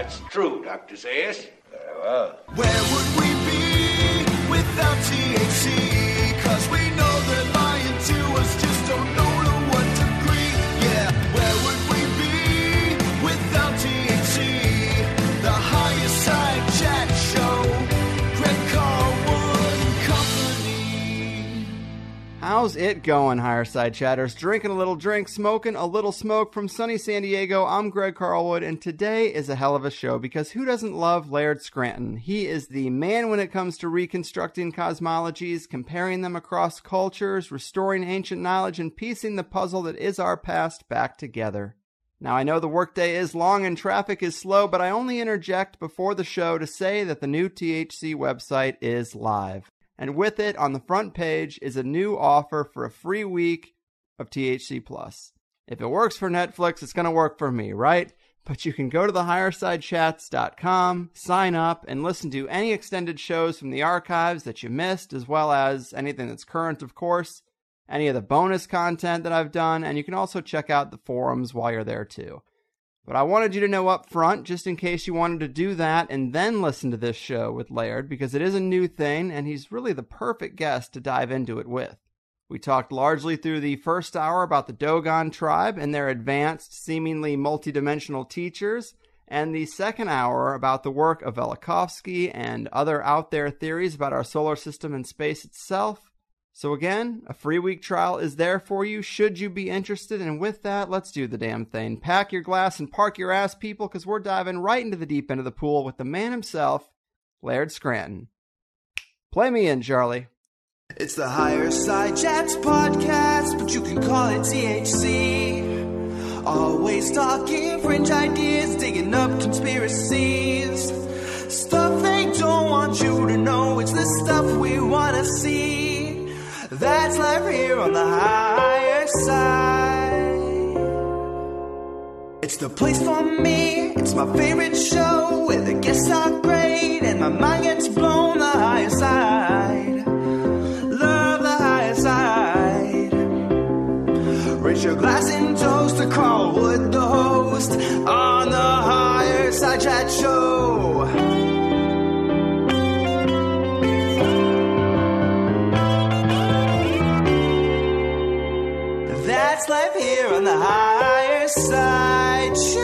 That's true, Dr. Zayas. Very well. Where would we be without THC? 'Cause we know that lying to us just don't know to what degree. Yeah, where would we be without THC? The Higher Side Chat Show, Greg Carlwood and Company. How's it going, Higherside Chatters? Drinking a little drink, smoking a little smoke from sunny San Diego. I'm Greg Carlwood, and today is a hell of a show because who doesn't love Laird Scranton? He is the man when it comes to reconstructing cosmologies, comparing them across cultures, restoring ancient knowledge, and piecing the puzzle that is our past back together. Now, I know the workday is long and traffic is slow, but I only interject before the show to say that the new THC website is live. And with it, on the front page, is a new offer for a free week of THC+. If it works for Netflix, it's going to work for me, right? But you can go to the HighersideChats.com, sign up, and listen to any extended shows from the archives that you missed, as well as anything that's current, of course, any of the bonus content that I've done, and you can also check out the forums while you're there, too. But I wanted you to know up front, just in case you wanted to do that and then listen to this show with Laird, because it is a new thing, and he's really the perfect guest to dive into it with. We talked largely through the first hour about the Dogon Tribe and their advanced, seemingly multidimensional teachers, and the second hour about the work of Velikovsky and other out-there theories about our solar system and space itself. So again, a free week trial is there for you should you be interested, and with that, let's do the damn thing. Pack your glass and park your ass, people, because we're diving right into the deep end of the pool with the man himself, Laird Scranton. Play me in, Charlie. It's the Higher Side Chats podcast, but you can call it THC. Always talking fringe ideas, digging up conspiracies. Stuff they don't want you to know, it's the stuff we want to see. That's live here on the Higher Side. It's the place for me, it's my favorite show, where the guests are great and my mind gets blown. The Higher Side, love the Higher Side. Raise your glass and toast to Carlwood, the host, on the Higher Side Chat Show. That's life here on the Higher Side Chats.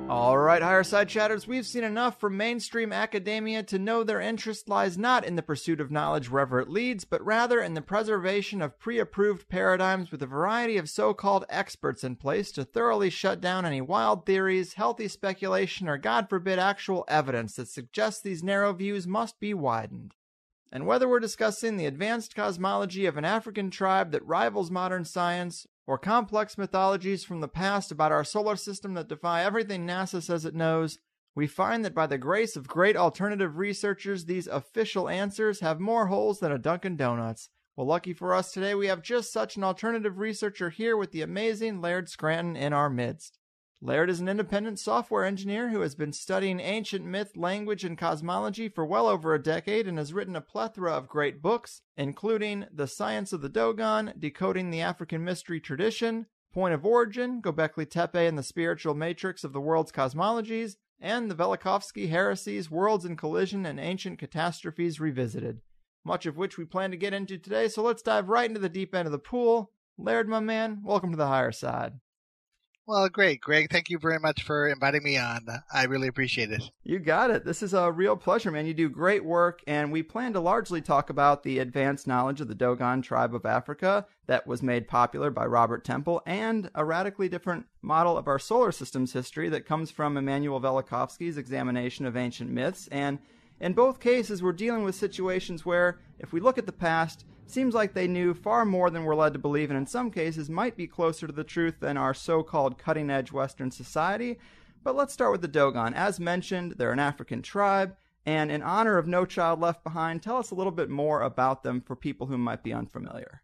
All right, Higher Side Chatters, we've seen enough from mainstream academia to know their interest lies not in the pursuit of knowledge wherever it leads, but rather in the preservation of pre-approved paradigms with a variety of so-called experts in place to thoroughly shut down any wild theories, healthy speculation, or God forbid actual evidence that suggests these narrow views must be widened. And whether we're discussing the advanced cosmology of an African tribe that rivals modern science, or complex mythologies from the past about our solar system that defy everything NASA says it knows, we find that by the grace of great alternative researchers, these official answers have more holes than a Dunkin' Donuts. Well, lucky for us today, we have just such an alternative researcher here with the amazing Laird Scranton in our midst. Laird is an independent software engineer who has been studying ancient myth, language, and cosmology for well over a decade and has written a plethora of great books, including The Science of the Dogon, Decoding the African Mystery Tradition, Point of Origin, Göbekli Tepe and the Spiritual Matrix of the World's Cosmologies, and the Velikovsky Heresies, Worlds in Collision and Ancient Catastrophes Revisited, much of which we plan to get into today, so let's dive right into the deep end of the pool. Laird, my man, welcome to the Higher Side. Well, great, Greg. Thank you very much for inviting me on. I really appreciate it. You got it. This is a real pleasure, man. You do great work, and we plan to largely talk about the advanced knowledge of the Dogon Tribe of Africa that was made popular by Robert Temple, and a radically different model of our solar system's history that comes from Immanuel Velikovsky's examination of ancient myths. And in both cases, we're dealing with situations where, if we look at the past, seems like they knew far more than we're led to believe, and in some cases might be closer to the truth than our so-called cutting-edge Western society. But let's start with the Dogon. As mentioned, they're an African tribe, and in honor of No Child Left Behind, tell us a little bit more about them for people who might be unfamiliar.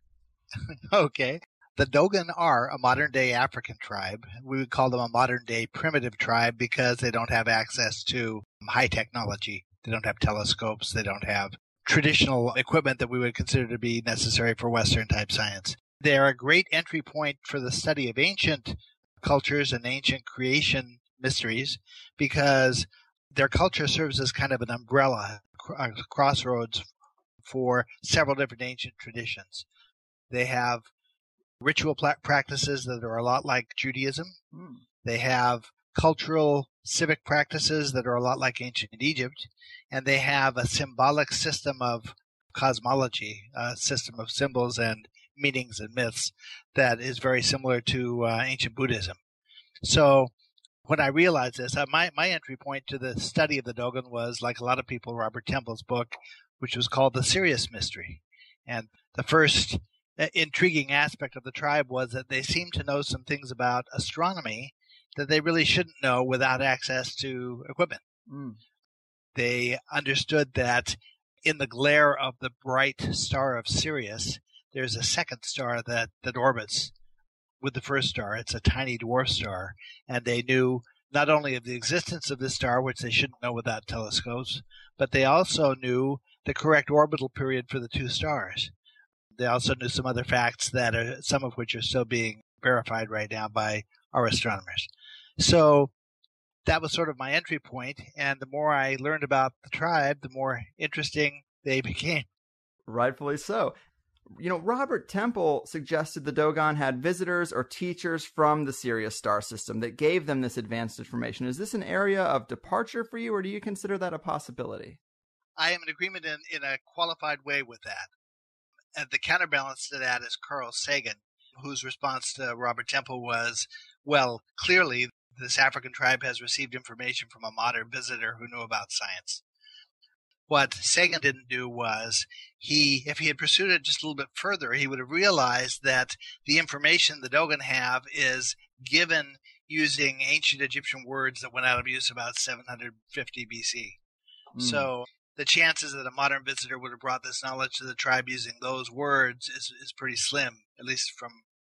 Okay. The Dogon are a modern-day African tribe. We would call them a modern-day primitive tribe because they don't have access to high technology. They don't have telescopes. They don't have traditional equipment that we would consider to be necessary for Western-type science. They're a great entry point for the study of ancient cultures and ancient creation mysteries because their culture serves as kind of an umbrella, a crossroads for several different ancient traditions. They have ritual practices that are a lot like Judaism. They have cultural civic practices that are a lot like ancient Egypt. And they have a symbolic system of cosmology, a system of symbols and meanings and myths that is very similar to ancient Buddhism. So when I realized this, my entry point to the study of the Dogon was, like a lot of people, Robert Temple's book, which was called The Sirius Mystery. And the first intriguing aspect of the tribe was that they seemed to know some things about astronomy that they really shouldn't know without access to equipment. They understood that in the glare of the bright star of Sirius, there's a second star that orbits with the first star. It's a tiny dwarf star. And they knew not only of the existence of this star, which they shouldn't know without telescopes, but they also knew the correct orbital period for the two stars. They also knew some other facts some of which are still being verified right now by our astronomers. So that was sort of my entry point, and the more I learned about the tribe, the more interesting they became. Rightfully so. Robert Temple suggested the Dogon had visitors or teachers from the Sirius star system that gave them this advanced information. Is this an area of departure for you, or do you consider that a possibility? I am in agreement in a qualified way with that. And the counterbalance to that is Carl Sagan, whose response to Robert Temple was, well, clearly this African tribe has received information from a modern visitor who knew about science. What Sagan didn't do was, if he had pursued it just a little bit further, he would have realized that the information the Dogon have is given using ancient Egyptian words that went out of use about 750 BC. So the chances that a modern visitor would have brought this knowledge to the tribe using those words is pretty slim, at least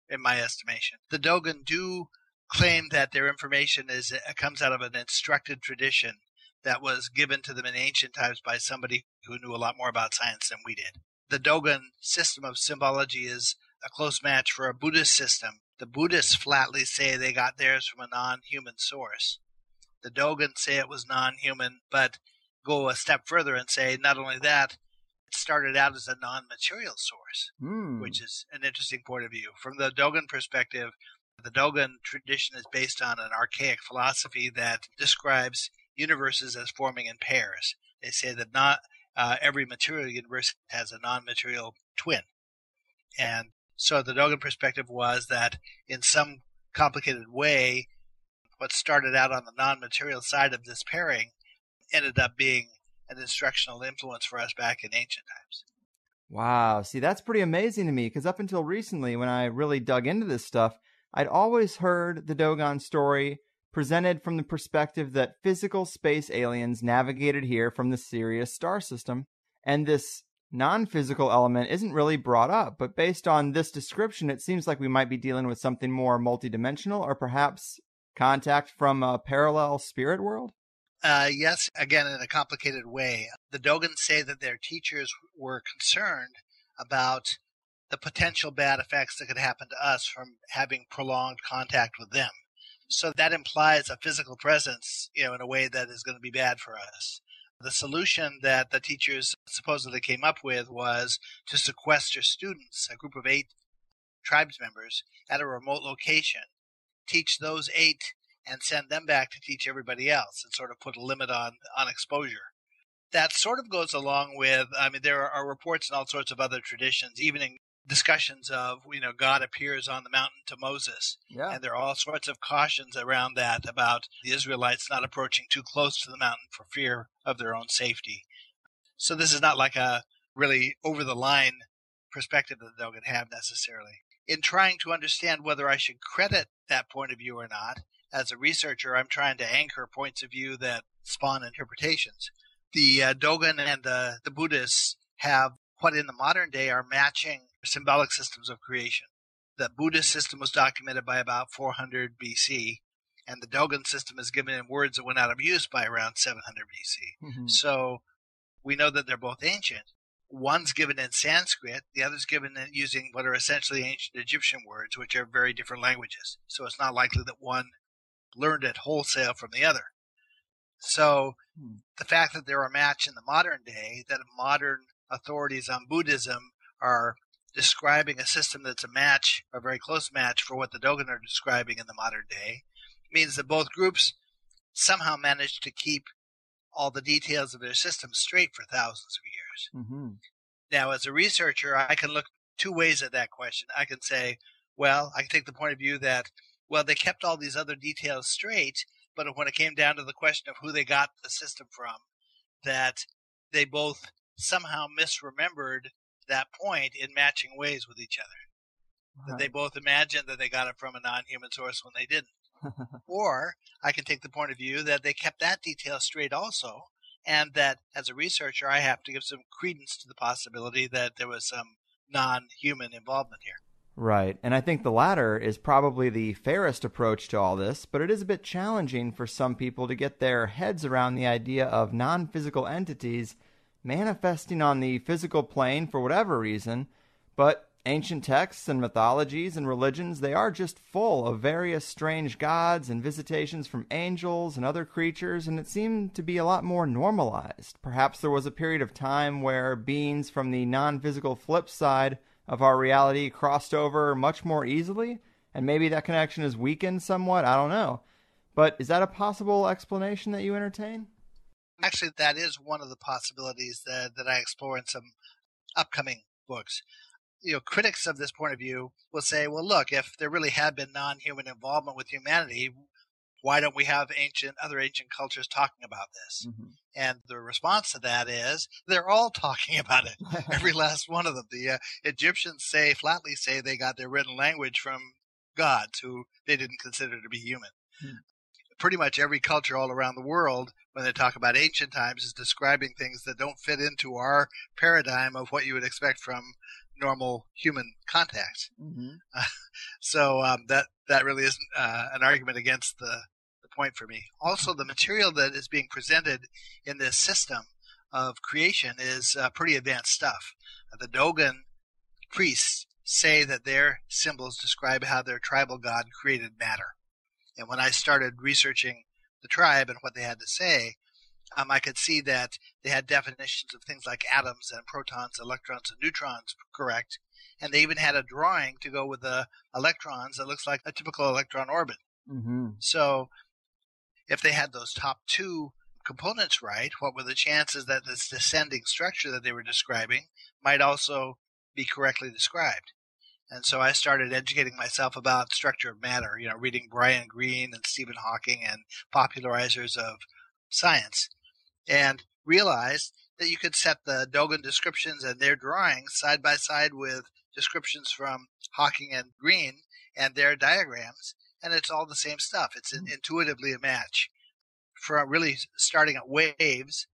in my estimation. The Dogon do claim that their information comes out of an instructed tradition that was given to them in ancient times by somebody who knew a lot more about science than we did. The Dogon system of symbology is a close match for a Buddhist system. The Buddhists flatly say they got theirs from a non-human source. The Dogon say it was non-human, but go a step further and say not only that, it started out as a non-material source, which is an interesting point of view. From the Dogon perspective, the Dogon tradition is based on an archaic philosophy that describes universes as forming in pairs. They say that not every material universe has a non-material twin. And so the Dogon perspective was that in some complicated way, what started out on the non-material side of this pairing ended up being an instructional influence for us back in ancient times. Wow. See, that's pretty amazing to me, because up until recently, when I really dug into this stuff, I'd always heard the Dogon story presented from the perspective that physical space aliens navigated here from the Sirius star system, and this non-physical element isn't really brought up. But based on this description, it seems like we might be dealing with something more multidimensional, or perhaps contact from a parallel spirit world? Yes, again, in a complicated way. The Dogons say that their teachers were concerned about the potential bad effects that could happen to us from having prolonged contact with them. So that implies a physical presence, in a way that is going to be bad for us. The solution that the teachers supposedly came up with was to sequester students, a group of 8 tribes members, at a remote location, teach those 8 and send them back to teach everybody else, and sort of put a limit on exposure. That sort of goes along with, there are reports in all sorts of other traditions, even in discussions of, God appears on the mountain to Moses. Yeah. And there are all sorts of cautions around that about the Israelites not approaching too close to the mountain for fear of their own safety. So this is not like a really over-the-line perspective that the Dogon have necessarily. In trying to understand whether I should credit that point of view or not, as a researcher, I'm trying to anchor points of view that spawn interpretations. The Dogon and the Buddhists have what in the modern day are matching symbolic systems of creation. The Buddhist system was documented by about 400 BC, and the Dogon system is given in words that went out of use by around 700 BC. Mm-hmm. So we know that they're both ancient. One's given in Sanskrit, the other's given in using what are essentially ancient Egyptian words, which are very different languages. So it's not likely that one learned it wholesale from the other. So the fact that they're a match in the modern day, that modern authorities on Buddhism are describing a system that's a match, or a very close match for what the Dogon are describing in the modern day, means that both groups somehow managed to keep all the details of their system straight for thousands of years. Mm-hmm. Now, as a researcher, I can look two ways at that question. I can say, well, I can take the point of view that, well, they kept all these other details straight, but when it came down to the question of who they got the system from, that they both somehow misremembered that point in matching ways with each other. That they both imagined that they got it from a non-human source when they didn't. Or I can take the point of view that they kept that detail straight also, and that as a researcher I have to give some credence to the possibility that there was some non-human involvement here. Right, and I think the latter is probably the fairest approach to all this, but it is a bit challenging for some people to get their heads around the idea of non-physical entities manifesting on the physical plane for whatever reason, but ancient texts and mythologies and religions, they are just full of various strange gods and visitations from angels and other creatures, and it seemed to be a lot more normalized. Perhaps there was a period of time where beings from the non-physical flip side of our reality crossed over much more easily, and maybe that connection is weakened somewhat, I don't know. But is that a possible explanation that you entertain? Actually, that is one of the possibilities that I explore in some upcoming books. Critics of this point of view will say, well, look, if there really had been non-human involvement with humanity, why don't we have other ancient cultures talking about this? Mm-hmm. And the response to that is they're all talking about it. Every last one of them. The Egyptians flatly say they got their written language from gods who they didn't consider to be human. Mm-hmm. Pretty much every culture all around the world, when they talk about ancient times, is describing things that don't fit into our paradigm of what you would expect from normal human contact. Mm-hmm. So that really isn't an argument against the point for me. Also, the material that is being presented in this system of creation is pretty advanced stuff. The Dogon priests say that their symbols describe how their tribal god created matter. And when I started researching the tribe and what they had to say, I could see that they had definitions of things like atoms and protons, electrons, and neutrons correct. And they even had a drawing to go with the electrons that looks like a typical electron orbit. Mm-hmm. So if they had those top two components right, what were the chances that this descending structure that they were describing might also be correctly described? And so I started educating myself about structure of matter, reading Brian Greene and Stephen Hawking and popularizers of science, and realized that you could set the Dogon descriptions and their drawings side by side with descriptions from Hawking and Greene and their diagrams, and it's all the same stuff. It's intuitively a match. For really starting at waves,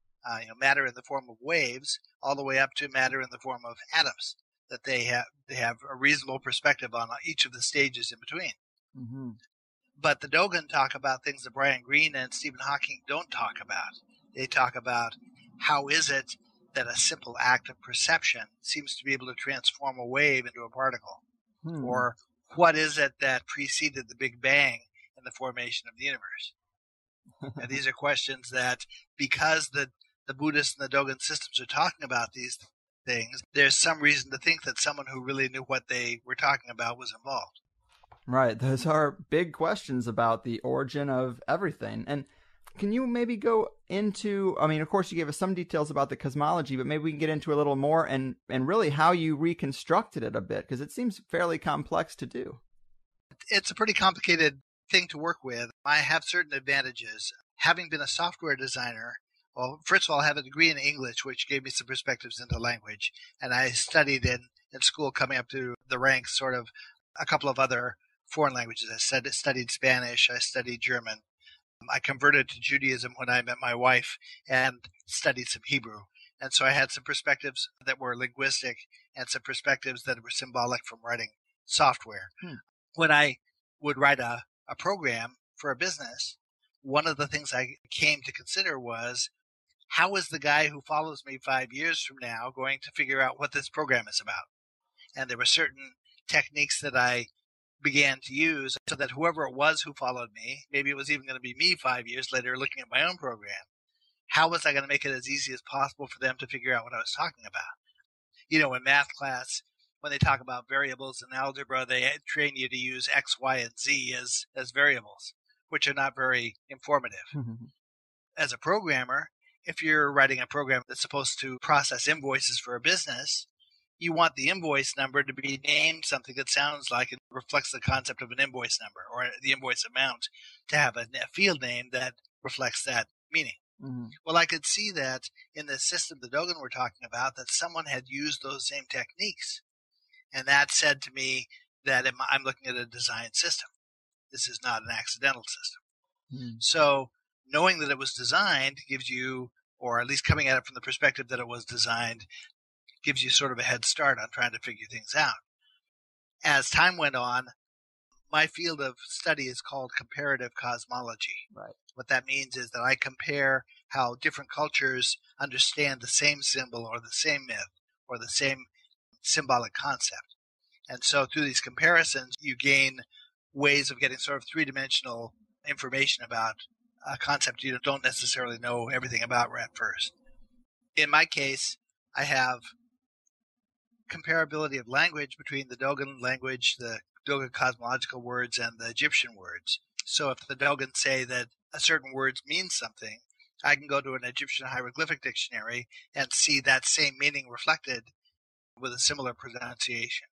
matter in the form of waves, all the way up to matter in the form of atoms, that they have a reasonable perspective on each of the stages in between. Mm-hmm. But the Dogon talk about things that Brian Greene and Stephen Hawking don't talk about. They talk about how is it that a simple act of perception seems to be able to transform a wave into a particle? Or what is it that preceded the Big Bang in the formation of the universe? And these are questions that, because the Buddhist and the Dogon systems are talking about these things, there's some reason to think that someone who really knew what they were talking about was involved. Right. Those are big questions about the origin of everything. And can you maybe go into, of course you gave us some details about the cosmology, but maybe we can get into a little more and really how you reconstructed it a bit, because it seems fairly complex to do. It's a pretty complicated thing to work with. I have certain advantages. Having been a software designer, well, first of all, I have a degree in English, which gave me some perspectives into language. And I studied in school, coming up to the ranks, sort of a couple of other foreign languages. I studied Spanish. I studied German. I converted to Judaism when I met my wife and studied some Hebrew. And so I had some perspectives that were linguistic and some perspectives that were symbolic from writing software. When I would write a program for a business, one of the things I came to consider was how is the guy who follows me 5 years from now going to figure out what this program is about? And there were certain techniques that I began to use so that whoever it was who followed me, maybe it was even going to be me 5 years later looking at my own program, how was I going to make it as easy as possible for them to figure out what I was talking about? You know, in math class, when they talk about variables in algebra, they train you to use X, Y, and Z as variables, which are not very informative. As a programmer, if you're writing a program that's supposed to process invoices for a business, you want the invoice number to be named something that sounds like it reflects the concept of an invoice number, or the invoice amount to have a field name that reflects that meaning. Well, I could see that in the system, the Dogon we're talking about, that someone had used those same techniques. And that said to me that I'm looking at a design system. This is not an accidental system. So knowing that it was designed gives you, or at least coming at it from the perspective that it was designed, gives you sort of a head start on trying to figure things out. As time went on, my field of study is called comparative cosmology. Right. What that means is that I compare how different cultures understand the same symbol or the same myth or the same symbolic concept. And so through these comparisons, you gain ways of getting sort of three-dimensional information about a concept you don't necessarily know everything about right at first. In my case, I have comparability of language between the Dogon language, the Dogon cosmological words, and the Egyptian words. So if the Dogon say that a certain word means something, I can go to an Egyptian hieroglyphic dictionary and see that same meaning reflected with a similar pronunciation.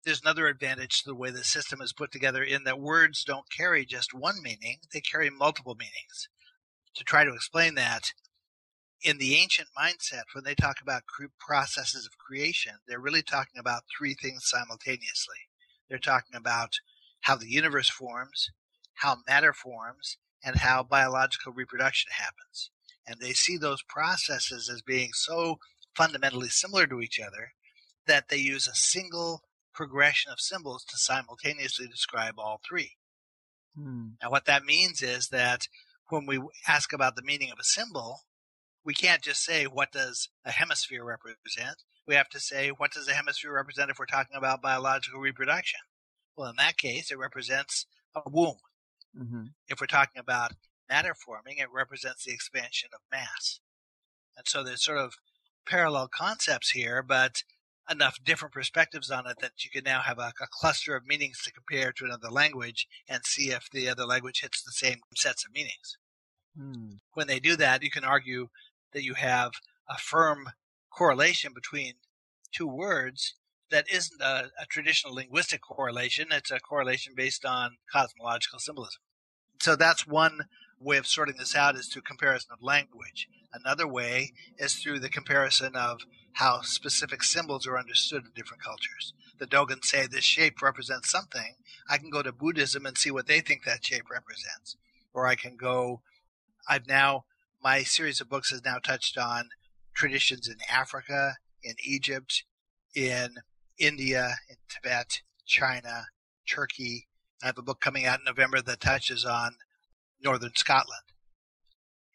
There's another advantage to the way the system is put together in that words don't carry just one meaning, they carry multiple meanings. To try to explain that, in the ancient mindset, when they talk about processes of creation, they're really talking about three things simultaneously. They're talking about how the universe forms, how matter forms, and how biological reproduction happens. And they see those processes as being so fundamentally similar to each other that they use a single progression of symbols to simultaneously describe all three. Now, what that means is that when we ask about the meaning of a symbol, we can't just say, what does a hemisphere represent? We have to say, what does a hemisphere represent if we're talking about biological reproduction? Well, in that case, it represents a womb. If we're talking about matter forming, it represents the expansion of mass. And so there's sort of parallel concepts here, but enough different perspectives on it that you can now have a cluster of meanings to compare to another language and see if the other language hits the same sets of meanings. When they do that, you can argue that you have a firm correlation between two words that isn't a traditional linguistic correlation. It's a correlation based on cosmological symbolism. So that's one way of sorting this out, is through comparison of language. Another way is through the comparison of how specific symbols are understood in different cultures. The Dogon say this shape represents something. I can go to Buddhism and see what they think that shape represents. Or I can go, my series of books has now touched on traditions in Africa, in Egypt, in India, in Tibet, China, Turkey. I have a book coming out in November that touches on northern Scotland.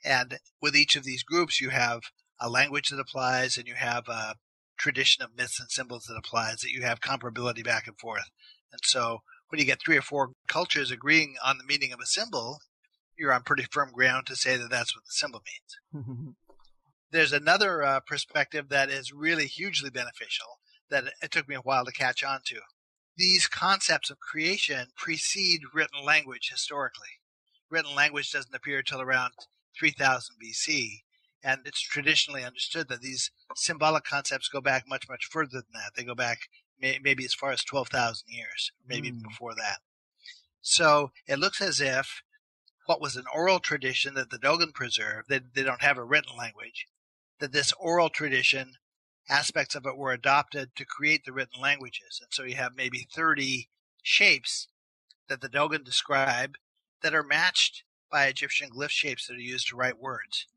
And with each of these groups, you have a language that applies, and you have a tradition of myths and symbols that applies, that you have comparability back and forth. And so when you get 3 or 4 cultures agreeing on the meaning of a symbol, you're on pretty firm ground to say that that's what the symbol means. There's another perspective that is really hugely beneficial that it took me a while to catch on to. These concepts of creation precede written language historically. Written language doesn't appear until around 3000 BC, and it's traditionally understood that these symbolic concepts go back much, much further than that. They go back maybe as far as 12,000 years, maybe even before that. So it looks as if what was an oral tradition that the Dogon preserved, they don't have a written language, that this oral tradition, aspects of it were adopted to create the written languages. And so you have maybe 30 shapes that the Dogon describe that are matched by Egyptian glyph shapes that are used to write words,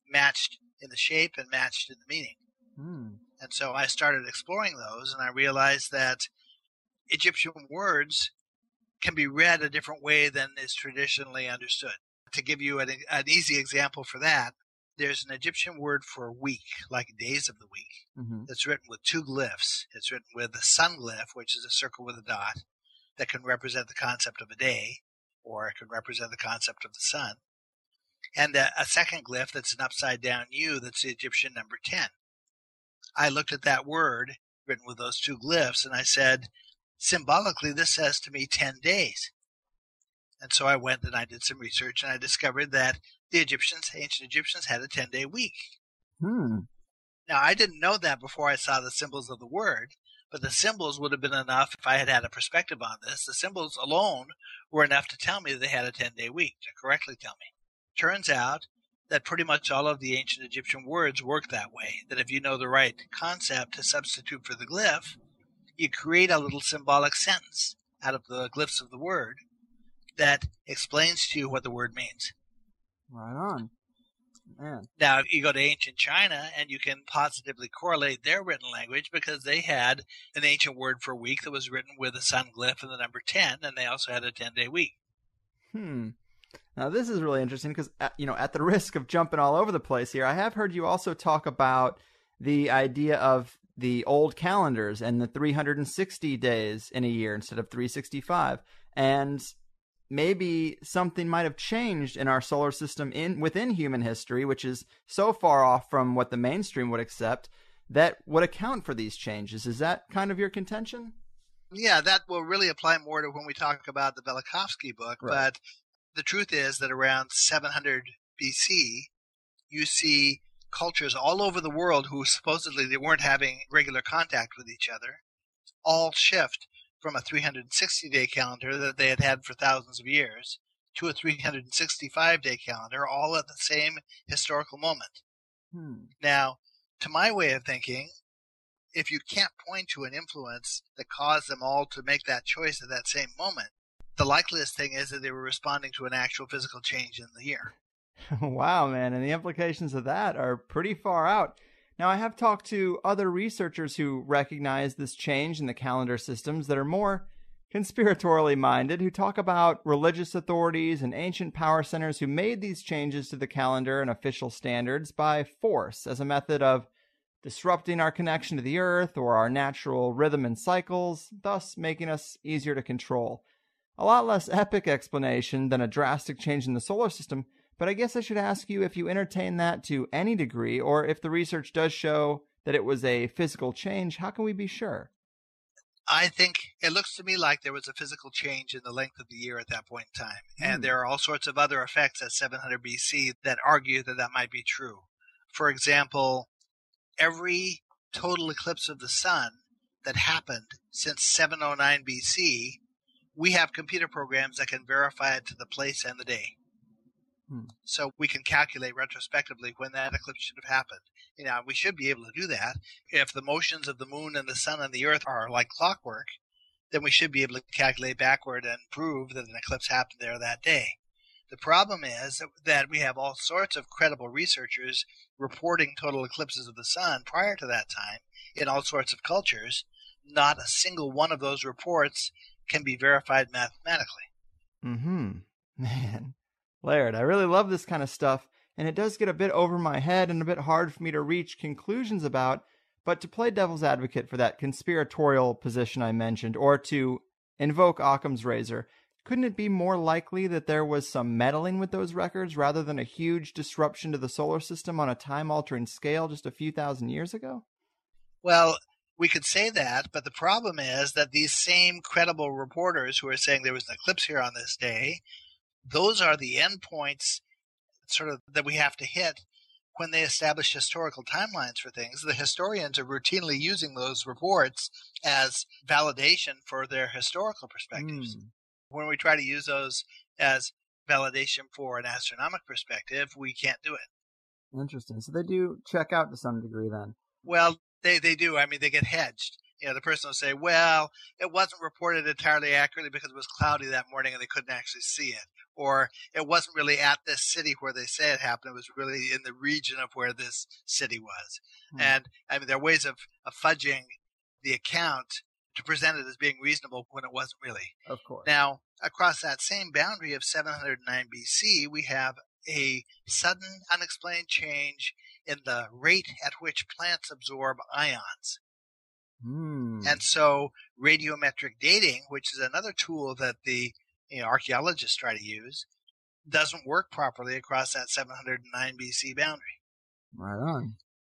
matched in the shape and matched in the meaning. And so I started exploring those, and I realized that Egyptian words can be read a different way than is traditionally understood. To give you an easy example for that, there's an Egyptian word for week, like days of the week, that's written with two glyphs. It's written with the sun glyph, which is a circle with a dot that can represent the concept of a day, or it can represent the concept of the sun. And a second glyph that's an upside down U that's the Egyptian number 10. I looked at that word written with those two glyphs and I said, symbolically, this says to me 10 days. And so I went and I did some research and I discovered that the ancient Egyptians had a 10-day week. Now, I didn't know that before I saw the symbols of the word, but the symbols would have been enough if I had had a perspective on this. The symbols alone were enough to tell me that they had a 10-day week, to correctly tell me. Turns out that pretty much all of the ancient Egyptian words work that way, that if you know the right concept to substitute for the glyph, you create a little symbolic sentence out of the glyphs of the word that explains to you what the word means. Right on. Man. Now, if you go to ancient China, and you can positively correlate their written language because they had an ancient word for week that was written with a sun glyph and the number 10, and they also had a 10-day week. Now, this is really interesting because, at the risk of jumping all over the place here, I have heard you also talk about the idea of the old calendars and the 360 days in a year instead of 365. And maybe something might have changed in our solar system within human history, which is so far off from what the mainstream would accept, that would account for these changes. Is that kind of your contention? Yeah, that will really apply more to when we talk about the Velikovsky book. Right. But the truth is that around 700 BC, you see cultures all over the world who supposedly they weren't having regular contact with each other, all shift from a 360-day calendar that they had had for thousands of years to a 365-day calendar, all at the same historical moment. Now, to my way of thinking, if you can't point to an influence that caused them all to make that choice at that same moment, the likeliest thing is that they were responding to an actual physical change in the year. Wow, man. And the implications of that are pretty far out. Now, I have talked to other researchers who recognize this change in the calendar systems that are more conspiratorially minded, who talk about religious authorities and ancient power centers who made these changes to the calendar and official standards by force as a method of disrupting our connection to the earth or our natural rhythm and cycles, thus making us easier to control. A lot less epic explanation than a drastic change in the solar system, but I guess I should ask you if you entertain that to any degree, or if the research does show that it was a physical change, how can we be sure? I think it looks to me like there was a physical change in the length of the year at that point in time. And there are all sorts of other effects at 700 BC that argue that that might be true. For example, every total eclipse of the sun that happened since 709 BC, we have computer programs that can verify it to the place and the day. So we can calculate retrospectively when that eclipse should have happened. We should be able to do that. If the motions of the moon and the sun and the earth are like clockwork, then we should be able to calculate backward and prove that an eclipse happened there that day. The problem is that we have all sorts of credible researchers reporting total eclipses of the sun prior to that time in all sorts of cultures. Not a single one of those reports can be verified mathematically. Man. Laird, I really love this kind of stuff, and it does get a bit over my head and a bit hard for me to reach conclusions about, but to play devil's advocate for that conspiratorial position I mentioned, or to invoke Occam's razor, couldn't it be more likely that there was some meddling with those records rather than a huge disruption to the solar system on a time-altering scale just a few thousand years ago? Well, we could say that, but the problem is that these same credible reporters who are saying there was an eclipse here on this day, those are the endpoints sort of that we have to hit when they establish historical timelines for things. The historians are routinely using those reports as validation for their historical perspectives. When we try to use those as validation for an astronomical perspective, we can't do it. Interesting. So they do check out to some degree then. Well, they do. I mean, they get hedged. The person will say, well, it wasn't reported entirely accurately because it was cloudy that morning and they couldn't actually see it. Or it wasn't really at this city where they say it happened. It was really in the region of where this city was. And, I mean, there are ways of fudging the account to present it as being reasonable when it wasn't really. Of course. Now, across that same boundary of 709 BC, we have a sudden, unexplained change in the rate at which plants absorb ions. And so radiometric dating, which is another tool that the archaeologists try to use, doesn't work properly across that 709 BC boundary. Right on.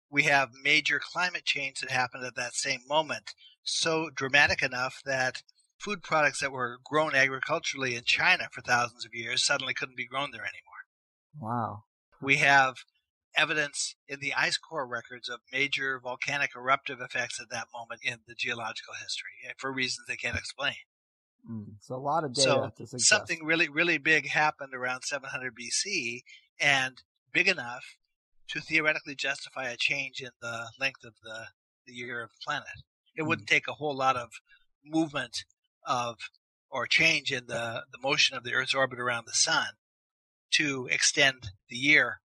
We have major climate change that happened at that same moment, so dramatic enough that food products that were grown agriculturally in China for thousands of years suddenly couldn't be grown there anymore. Wow. We have evidence in the ice core records of major volcanic eruptive effects at that moment in the geological history for reasons they can't explain. So a lot of data to suggest. Something really, really big happened around 700 BC, and big enough to theoretically justify a change in the length of the year of the planet. It wouldn't take a whole lot of movement or change in the motion of the Earth's orbit around the sun to extend the year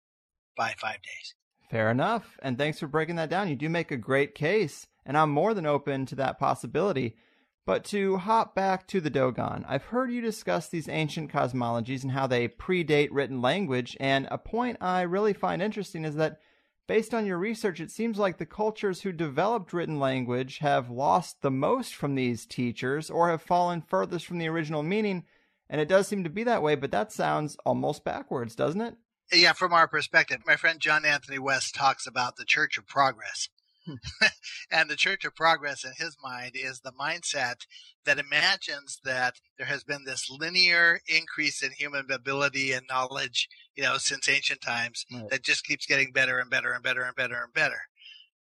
by 5 days. Fair enough. And thanks for breaking that down. You do make a great case, and I'm more than open to that possibility. But to hop back to the Dogon, I've heard you discuss these ancient cosmologies and how they predate written language, and a point I really find interesting is that based on your research, it seems like the cultures who developed written language have lost the most from these teachers or have fallen furthest from the original meaning, and it does seem to be that way, but that sounds almost backwards, doesn't it? Yeah, from our perspective, my friend John Anthony West talks about the Church of Progress. And the Church of Progress in his mind is the mindset that imagines that there has been this linear increase in human ability and knowledge, since ancient times, that just keeps getting better and better and better and better and better.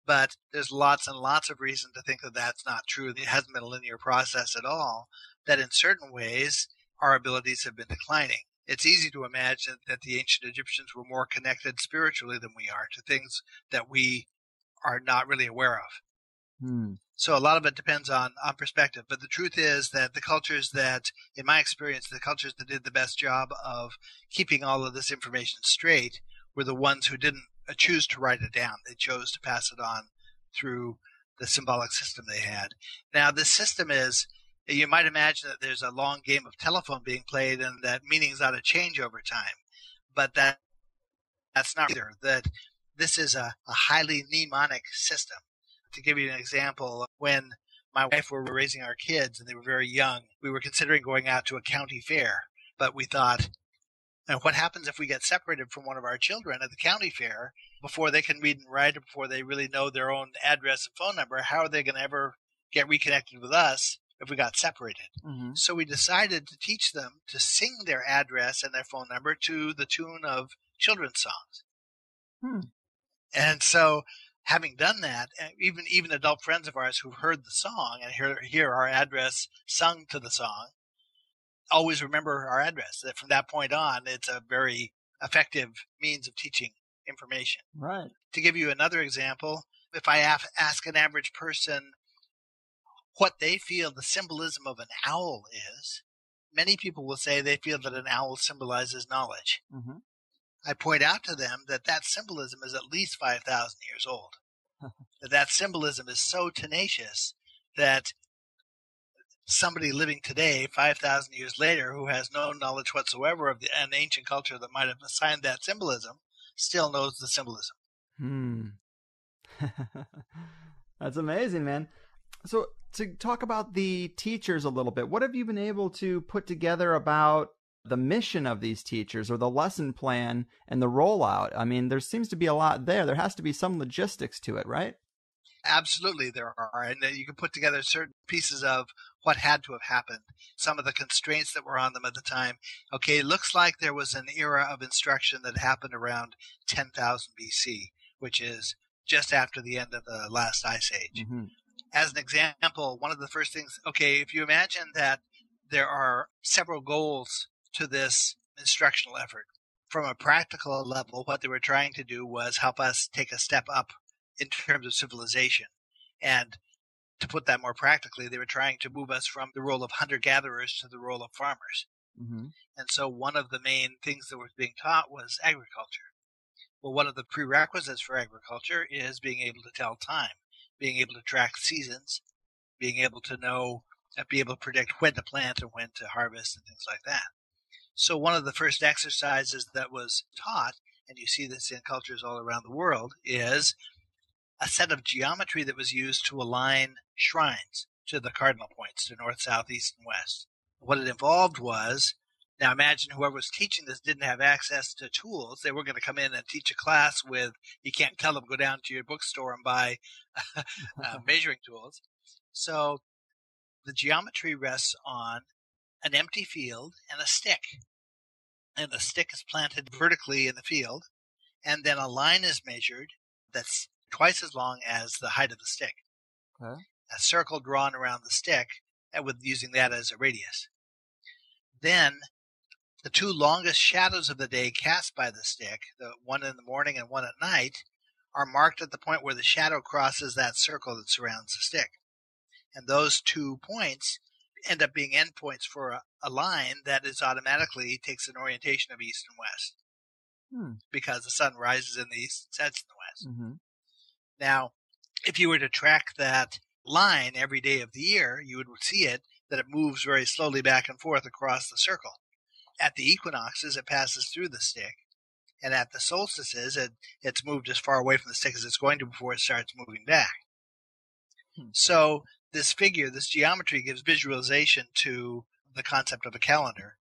But there's lots and lots of reason to think that that's not true. It hasn't been a linear process at all, that in certain ways our abilities have been declining. It's easy to imagine that the ancient Egyptians were more connected spiritually than we are to things that we are not really aware of. So a lot of it depends on perspective. But the truth is that the cultures that, in my experience, the cultures that did the best job of keeping all of this information straight were the ones who didn't choose to write it down. They chose to pass it on through the symbolic system they had. Now, this system is, you might imagine that there's a long game of telephone being played and that meanings ought to change over time. But that's not either. That this is a highly mnemonic system. To give you an example, when my wife were raising our kids and they were very young, we were considering going out to a county fair. But we thought, and what happens if we get separated from one of our children at the county fair before they can read and write or before they really know their own address and phone number? How are they going to ever get reconnected with us if we got separated? So we decided to teach them to sing their address and their phone number to the tune of children's songs. And so having done that, even adult friends of ours who've heard the song and hear our address sung to the song always remember our address. That from that point on, it's a very effective means of teaching information. Right. To give you another example, if I ask an average person what they feel the symbolism of an owl is, many people will say they feel that an owl symbolizes knowledge. I point out to them that symbolism is at least 5,000 years old. That symbolism is so tenacious that somebody living today, 5,000 years later, who has no knowledge whatsoever of an ancient culture that might have assigned that symbolism, still knows the symbolism. That's amazing, man. So to talk about the teachers a little bit, what have you been able to put together about the mission of these teachers or the lesson plan and the rollout? I mean, there seems to be a lot there. There has to be some logistics to it, right? Absolutely there are. And you can put together certain pieces of what had to have happened, some of the constraints that were on them at the time. Okay, it looks like there was an era of instruction that happened around 10,000 BC, which is just after the end of the last ice age. As an example, one of the first things, if you imagine that there are several goals to this instructional effort. From a practical level, what they were trying to do was help us take a step up in terms of civilization. And to put that more practically, they were trying to move us from the role of hunter-gatherers to the role of farmers. And so one of the main things that was being taught was agriculture. Well, one of the prerequisites for agriculture is being able to tell time, being able to track seasons, being able to know, be able to predict when to plant and when to harvest and things like that. So one of the first exercises that was taught, and you see this in cultures all around the world, is a set of geometry that was used to align shrines to the cardinal points, to north, south, east, and west. What it involved was, now imagine whoever was teaching this didn't have access to tools. They were going to come in and teach a class with, you can't tell them go down to your bookstore and buy measuring tools. So the geometry rests on an empty field and a stick. And the stick is planted vertically in the field, and then a line is measured that's twice as long as the height of the stick. Okay. A circle drawn around the stick, with using that as a radius. Then the two longest shadows of the day cast by the stick, the one in the morning and one at night, are marked at the point where the shadow crosses that circle that surrounds the stick. And those 2 points end up being endpoints for a line that is automatically takes an orientation of east and west. Because the sun rises in the east and sets in the west. Mm-hmm. Now, if you were to track that line every day of the year, you would see that it moves very slowly back and forth across the circle. At the equinoxes, it passes through the stick, and at the solstices, it's moved as far away from the stick as it's going to before it starts moving back. So this figure, this geometry, gives visualization to the concept of a calendar.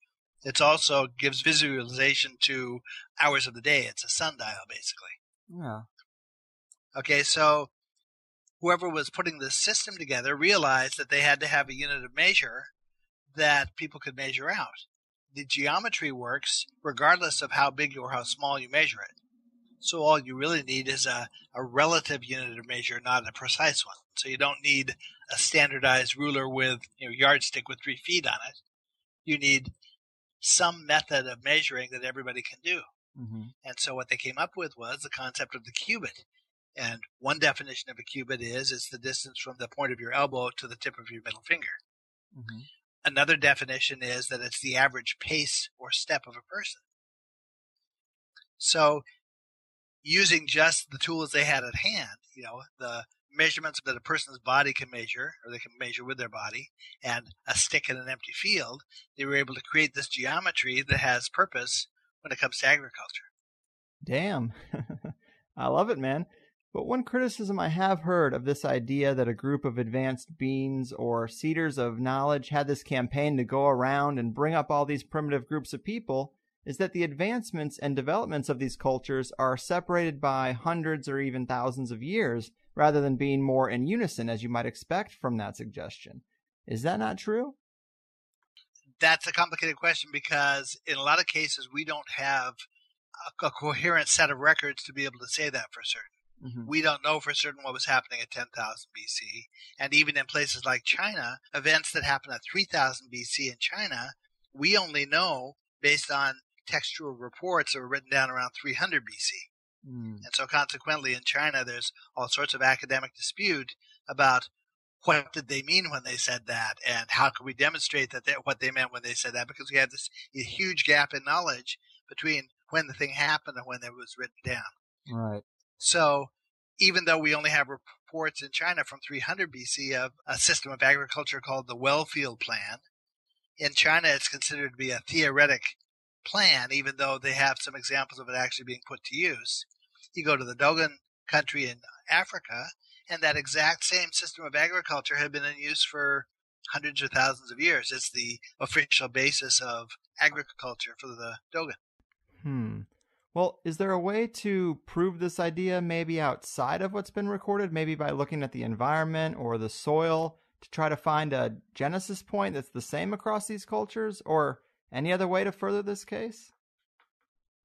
It also gives visualization to hours of the day. It's a sundial, basically. Yeah. Okay, so whoever was putting this system together realized that they had to have a unit of measure that people could measure out. The geometry works regardless of how big or how small you measure it. So all you really need is a relative unit of measure, not a precise one. So you don't need a standardized ruler with yardstick with 3 feet on it. You need some method of measuring that everybody can do. Mm-hmm. And so what they came up with was the concept of the cubit. And one definition of a cubit is it's the distance from the point of your elbow to the tip of your middle finger. Mm-hmm. Another definition is that it's the average pace or step of a person. So using just the tools they had at hand, the measurements that a person's body can measure, or they can measure with their body, and a stick in an empty field, they were able to create this geometry that has purpose when it comes to agriculture. Damn. I love it, man. But one criticism I have heard of this idea that a group of advanced beings or seeders of knowledge had this campaign to go around and bring up all these primitive groups of people is that the advancements and developments of these cultures are separated by hundreds or even thousands of years rather than being more in unison as you might expect from that suggestion. Is that not true? That's a complicated question because in a lot of cases we don't have a coherent set of records to be able to say that for certain. Mm-hmm. We don't know for certain what was happening at 10,000 BC. And even in places like China, events that happened at 3,000 BC in China, we only know based on textual reports that were written down around 300 BC. And so consequently in China, there's all sorts of academic dispute about what did they mean when they said that and how could we demonstrate that what they meant when they said that, because we have this huge gap in knowledge between when the thing happened and when it was written down. Right. So even though we only have reports in China from 300 BC of a system of agriculture called the Wellfield Plan, in China it's considered to be a theoretic plan, even though they have some examples of it actually being put to use. You go to the Dogon country in Africa, and that exact same system of agriculture had been in use for hundreds or thousands of years. It's the official basis of agriculture for the Dogon. Well, is there a way to prove this idea maybe outside of what's been recorded, maybe by looking at the environment or the soil to try to find a genesis point that's the same across these cultures, or any other way to further this case?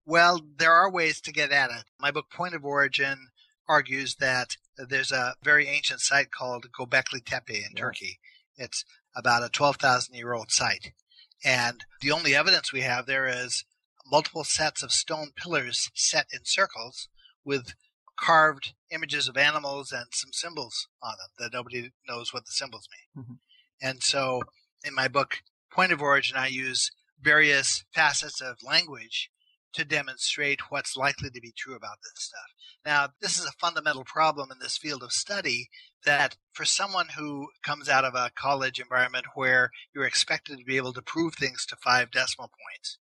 Well, there are ways to get at it. My book, Point of Origin, argues that there's a very ancient site called Göbekli Tepe in Turkey. It's about a 12,000-year-old site. And the only evidence we have there is multiple sets of stone pillars set in circles with carved images of animals and some symbols on them that nobody knows what the symbols mean. Mm-hmm. And so in my book, Point of Origin, I use various facets of language to demonstrate what's likely to be true about this stuff. Now, this is a fundamental problem in this field of study, that for someone who comes out of a college environment where you're expected to be able to prove things to 5 decimal points,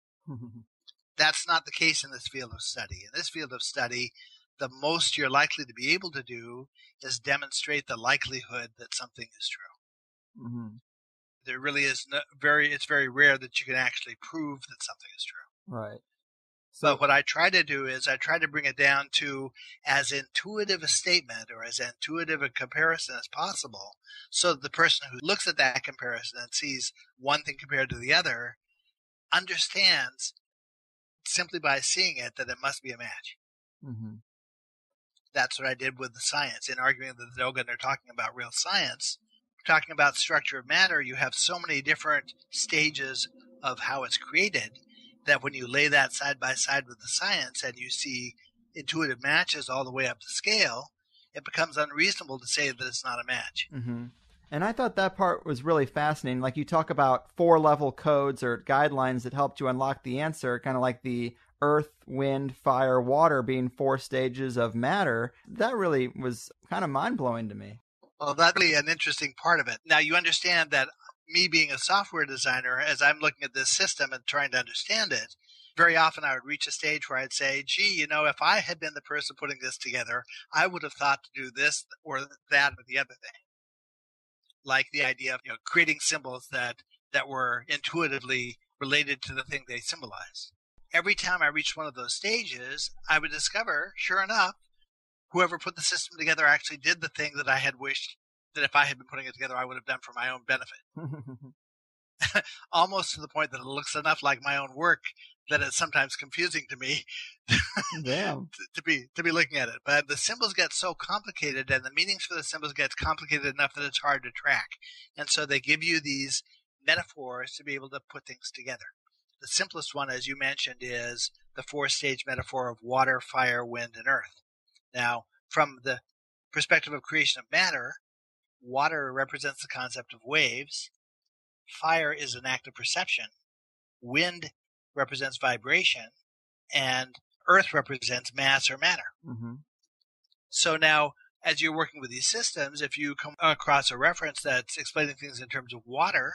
That's not the case in this field of study. In this field of study, the most you're likely to be able to do is demonstrate the likelihood that something is true. Mm-hmm. There really is it's very rare that you can actually prove that something is true. Right. So, but what I try to do is I try to bring it down to as intuitive a statement or as intuitive a comparison as possible, so that the person who looks at that comparison and sees one thing compared to the other understands simply by seeing it that it must be a match. Mm-hmm. That's what I did with the science. In arguing that the Dogon are talking about real science, talking about structure of matter, you have so many different stages of how it's created that when you lay that side by side with the science and you see intuitive matches all the way up the scale, it becomes unreasonable to say that it's not a match. Mm-hmm. And I thought that part was really fascinating. Like you talk about 4-level codes or guidelines that help to unlock the answer, kind of like the earth, wind, fire, water being 4 stages of matter. That really was kind of mind-blowing to me. Well, that's really an interesting part of it. Now, you understand that me being a software designer, as I'm looking at this system and trying to understand it, very often I would reach a stage where I'd say, gee, if I had been the person putting this together, I would have thought to do this or that or the other thing. Like the idea of creating symbols that were intuitively related to the thing they symbolize. Every time I reached one of those stages, I would discover, sure enough, whoever put the system together actually did the thing that I had wished that if I had been putting it together, I would have done for my own benefit. Almost to the point that it looks enough like my own work that it's sometimes confusing to me Damn. to be looking at it. But the symbols get so complicated and the meanings for the symbols get complicated enough that it's hard to track. And so they give you these metaphors to be able to put things together. The simplest one, as you mentioned, is the 4-stage metaphor of water, fire, wind, and earth. Now, from the perspective of creation of matter, water represents the concept of waves. Fire is an act of perception. Wind represents vibration. And earth represents mass or matter. Mm-hmm. So now, as you're working with these systems, if you come across a reference that's explaining things in terms of water,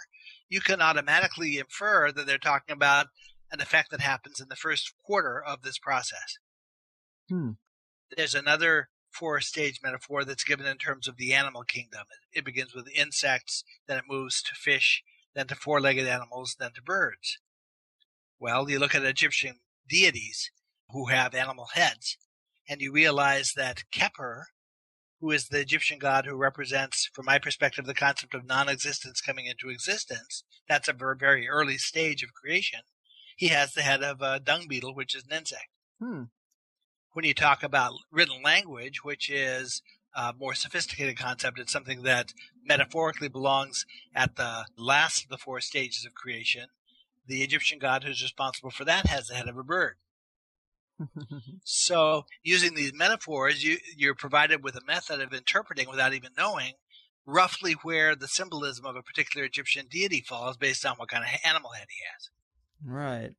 you can automatically infer that they're talking about an effect that happens in the first quarter of this process. There's another 4-stage metaphor that's given in terms of the animal kingdom. It begins with insects, then it moves to fish, then to 4-legged animals, then to birds. Well, you look at Egyptian deities who have animal heads, and you realize that Khepri, who is the Egyptian god who represents, from my perspective, the concept of non-existence coming into existence, that's a very, very early stage of creation. He has the head of a dung beetle, which is an insect. When you talk about written language, which is a more sophisticated concept, it's something that metaphorically belongs at the last of the 4 stages of creation. The Egyptian god who's responsible for that has the head of a bird. So using these metaphors, you're provided with a method of interpreting without even knowing roughly where the symbolism of a particular Egyptian deity falls based on what kind of animal head he has. Right.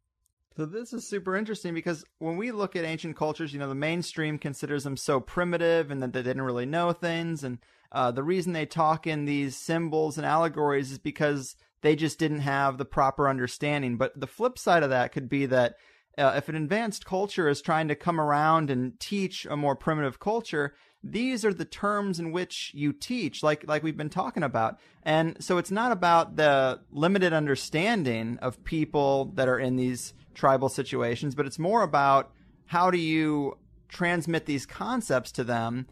So this is super interesting because when we look at ancient cultures, the mainstream considers them so primitive and that they didn't really know things. And the reason they talk in these symbols and allegories is because they just didn't have the proper understanding. But the flip side of that could be that if an advanced culture is trying to come around and teach a more primitive culture, these are the terms in which you teach, like we've been talking about. And so it's not about the limited understanding of people that are in these tribal situations, but it's more about how do you transmit these concepts to them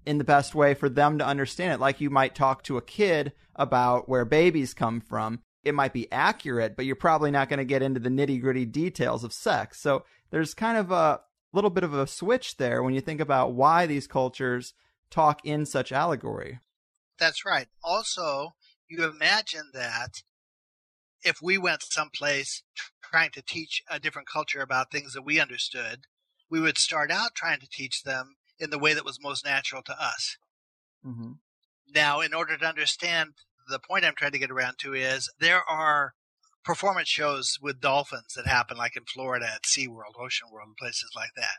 in the best way for them to understand it. Like you might talk to a kid about where babies come from. It might be accurate, but you're probably not going to get into the nitty-gritty details of sex. So there's kind of a little bit of a switch there when you think about why these cultures talk in such allegory. That's right. Also, you imagine that if we went someplace trying to teach a different culture about things that we understood, we would start out trying to teach them in the way that was most natural to us. Mm-hmm. Now, in order to understand, the point I'm trying to get around to is there are performance shows with dolphins that happen like in Florida at SeaWorld, Ocean World, and places like that.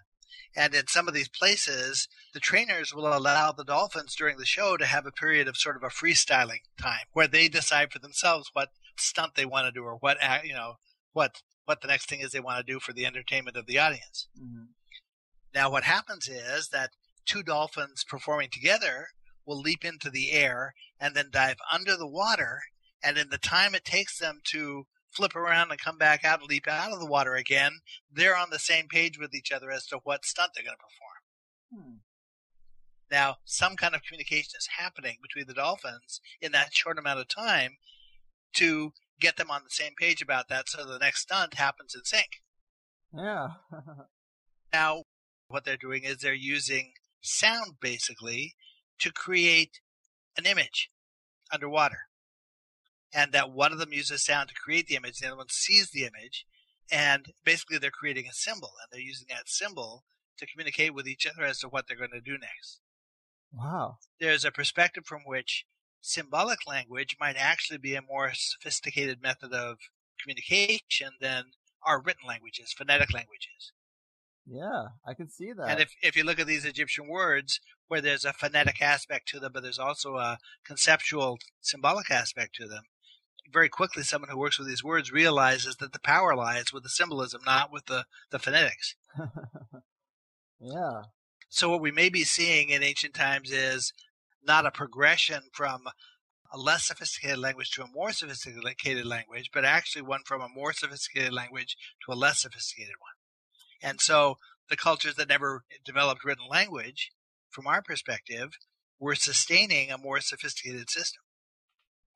And in some of these places, the trainers will allow the dolphins during the show to have a period of sort of a freestyling time where they decide for themselves what stunt they want to do or what what the next thing is they want to do for the entertainment of the audience. Mm-hmm. Now, what happens is that two dolphins performing together will leap into the air and then dive under the water, and in the time it takes them to flip around and come back out and leap out of the water again, they're on the same page with each other as to what stunt they're going to perform. Now, some kind of communication is happening between the dolphins in that short amount of time to get them on the same page about that so the next stunt happens in sync. Yeah. Now, what they're doing is they're using sound, basically, to create an image underwater. And that one of them uses sound to create the image, the other one sees the image, and basically they're creating a symbol, and they're using that symbol to communicate with each other as to what they're going to do next. Wow. There's a perspective from which symbolic language might actually be a more sophisticated method of communication than our written languages, phonetic languages. Yeah, I can see that. And if you look at these Egyptian words, where there's a phonetic aspect to them, but there's also a conceptual, symbolic aspect to them, very quickly someone who works with these words realizes that the power lies with the symbolism, not with the phonetics. Yeah. So what we may be seeing in ancient times is not a progression from a less sophisticated language to a more sophisticated language, but actually one from a more sophisticated language to a less sophisticated one. And so the cultures that never developed written language, from our perspective, were sustaining a more sophisticated system.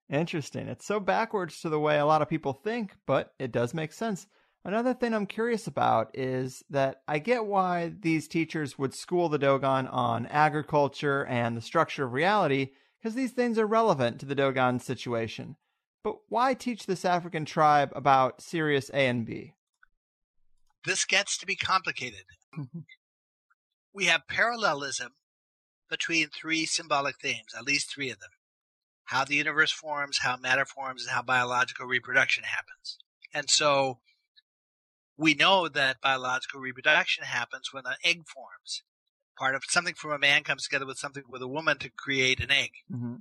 Interesting. It's so backwards to the way a lot of people think, but it does make sense. Another thing I'm curious about is that I get why these teachers would school the Dogon on agriculture and the structure of reality, because these things are relevant to the Dogon situation. But why teach this African tribe about Sirius A and B? This gets to be complicated. We have parallelism between three symbolic themes, at least three of them. How the universe forms, how matter forms, and how biological reproduction happens. And so we know that biological reproduction happens when an egg forms. Part of something from a man comes together with something with a woman to create an egg. Mm-hmm.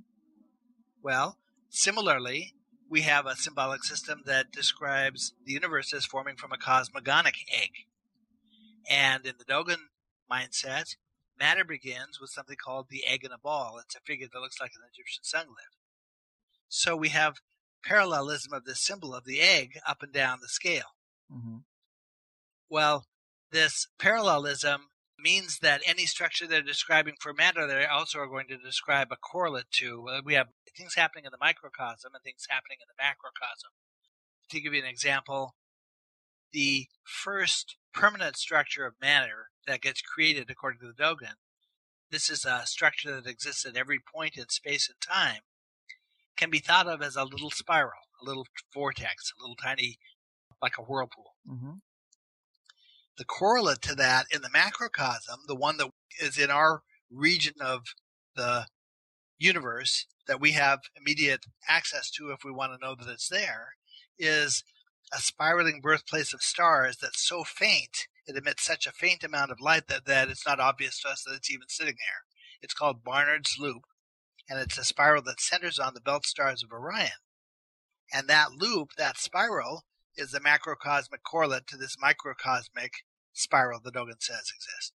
Well, similarly, we have a symbolic system that describes the universe as forming from a cosmogonic egg. And in the Dogon mindset, matter begins with something called the egg in a ball. It's a figure that looks like an Egyptian sun glyph. So we have parallelism of this symbol of the egg up and down the scale. Mm-hmm. Well, this parallelism means that any structure they're describing for matter, they also are going to describe a correlate to. We have things happening in the microcosm and things happening in the macrocosm. To give you an example, the first permanent structure of matter that gets created according to the Dogon, this is a structure that exists at every point in space and time, can be thought of as a little spiral, a little vortex, a little tiny, like a whirlpool. Mm-hmm. The correlate to that in the macrocosm, the one that is in our region of the universe that we have immediate access to if we want to know that it's there, is a spiraling birthplace of stars that's so faint, it emits such a faint amount of light that it's not obvious to us that it's even sitting there. It's called Barnard's Loop, and it's a spiral that centers on the belt stars of Orion. And that loop, that spiral, is the macrocosmic correlate to this microcosmic spiral the Dogon says exists.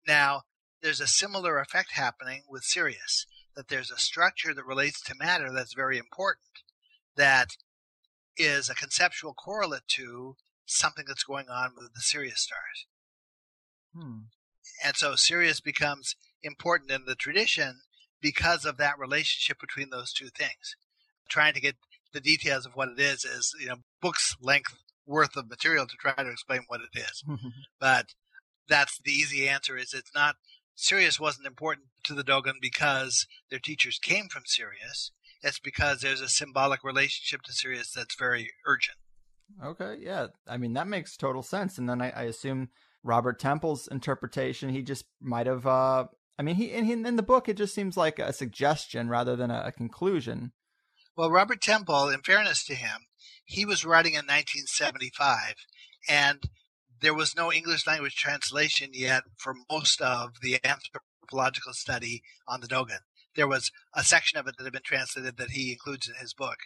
Now, there's a similar effect happening with Sirius, that there's a structure that relates to matter that's very important, that is a conceptual correlate to something that's going on with the Sirius stars. And so Sirius becomes important in the tradition because of that relationship between those two things. Trying to get the details of what it is, books length worth of material to try to explain what it is. But that's the easy answer is it's not. Sirius wasn't important to the Dogon because their teachers came from Sirius. It's because there's a symbolic relationship to Sirius that's very urgent. Okay, yeah. I mean, that makes total sense. And then I assume Robert Temple's interpretation, he just might have, in the book, it just seems like a suggestion rather than a conclusion. Well, Robert Temple, in fairness to him, he was writing in 1975, and there was no English language translation yet for most of the anthropological study on the Dogon. There was a section of it that had been translated that he includes in his book.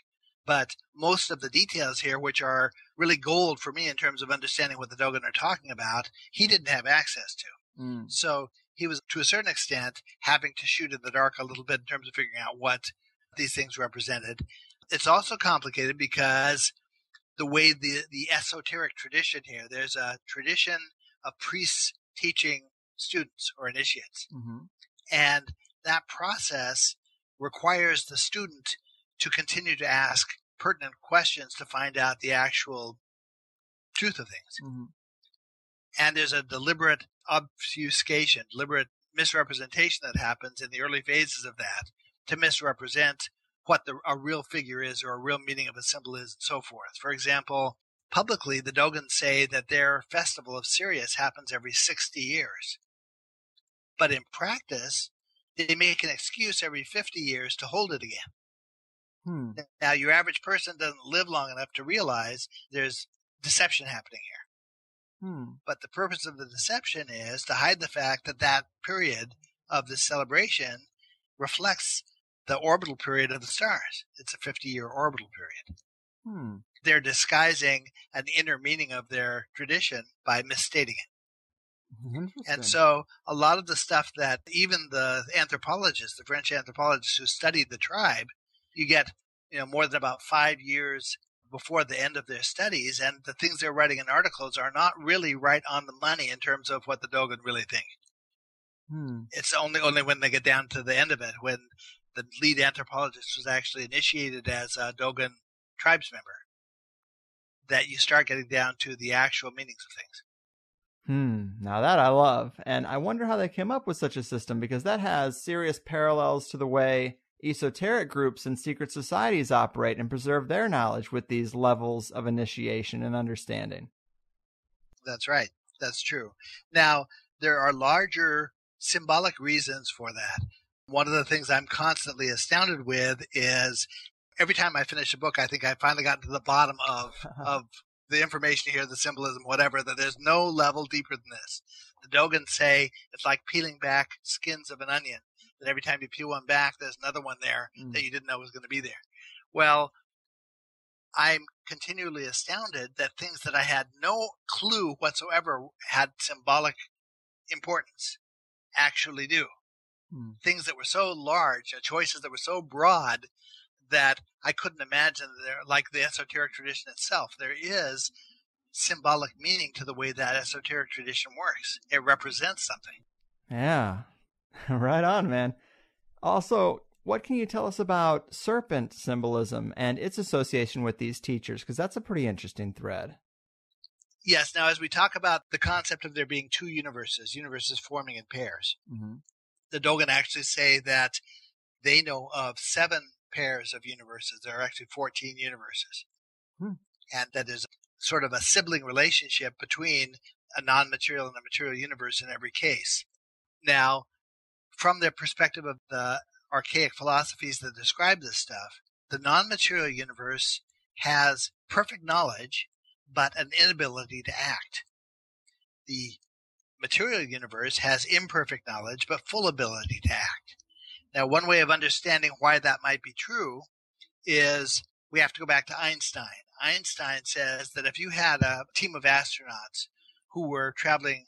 But most of the details here, which are really gold for me in terms of understanding what the Dogon are talking about, he didn't have access to. So he was, to a certain extent, having to shoot in the dark a little bit in terms of figuring out what these things represented. It's also complicated because the way the esoteric tradition here, there's a tradition of priests teaching students or initiates. And that process requires the student to continue to ask pertinent questions to find out the actual truth of things. And there's a deliberate obfuscation, deliberate misrepresentation that happens in the early phases of that to misrepresent what a real figure is or a real meaning of a symbol is and so forth. For example, publicly, the Dogons say that their festival of Sirius happens every 60 years. But in practice, they make an excuse every 50 years to hold it again. Now, your average person doesn't live long enough to realize there's deception happening here. But the purpose of the deception is to hide the fact that that period of the celebration reflects the orbital period of the stars. It's a 50-year orbital period. They're disguising an inner meaning of their tradition by misstating it. And so a lot of the stuff that even the anthropologists, the French anthropologists who studied the tribe, you get more than about 5 years before the end of their studies, and the things they're writing in articles are not really right on the money in terms of what the Dogon really think. It's only when they get down to the end of it, when the lead anthropologist was actually initiated as a Dogon tribes member, that you start getting down to the actual meanings of things. Now that I love. And I wonder how they came up with such a system, because that has serious parallels to the way esoteric groups and secret societies operate and preserve their knowledge with these levels of initiation and understanding. That's right. That's true. Now, there are larger symbolic reasons for that. One of the things I'm constantly astounded with is every time I finish a book, I think I finally got to the bottom of the information here, the symbolism, whatever, that there's no level deeper than this. The Dogons say it's like peeling back skins of an onion, that every time you peel one back, there's another one there that you didn't know was going to be there. Well, I'm continually astounded that things that I had no clue whatsoever had symbolic importance actually do. Things that were so large, choices that were so broad that I couldn't imagine like the esoteric tradition itself. There is symbolic meaning to the way that esoteric tradition works. It represents something. Yeah, right on, man. Also, what can you tell us about serpent symbolism and its association with these teachers? Because that's a pretty interesting thread. Yes. Now, as we talk about the concept of there being two universes forming in pairs, the Dogon actually say that they know of 7 pairs of universes. There are actually 14 universes. And that there's sort of a sibling relationship between a non-material and a material universe in every case. Now, from the perspective of the archaic philosophies that describe this stuff, the non-material universe has perfect knowledge, but an inability to act. The material universe has imperfect knowledge, but full ability to act. Now, one way of understanding why that might be true is we have to go back to Einstein. Einstein says that if you had a team of astronauts who were traveling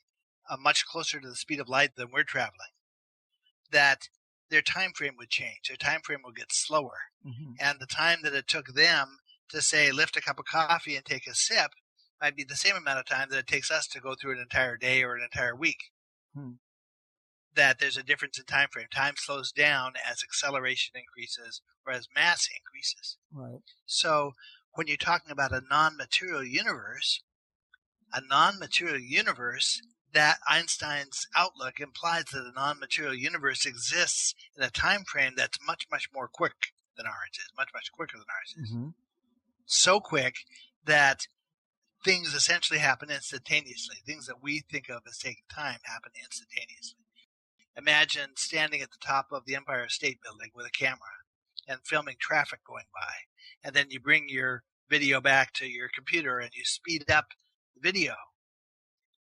much closer to the speed of light than we're traveling, that their time frame would change. Their time frame would get slower. And the time that it took them to, say, lift a cup of coffee and take a sip might be the same amount of time that it takes us to go through an entire day or an entire week. That there's a difference in time frame. Time slows down as acceleration increases or as mass increases. Right. So when you're talking about a non-material universe, that Einstein's outlook implies that a non-material universe exists in a time frame that's much, much more quick than ours is, much, much quicker than ours is. So quick that things essentially happen instantaneously. Things that we think of as taking time happen instantaneously. Imagine standing at the top of the Empire State Building with a camera and filming traffic going by. And then you bring your video back to your computer and you speed up the video.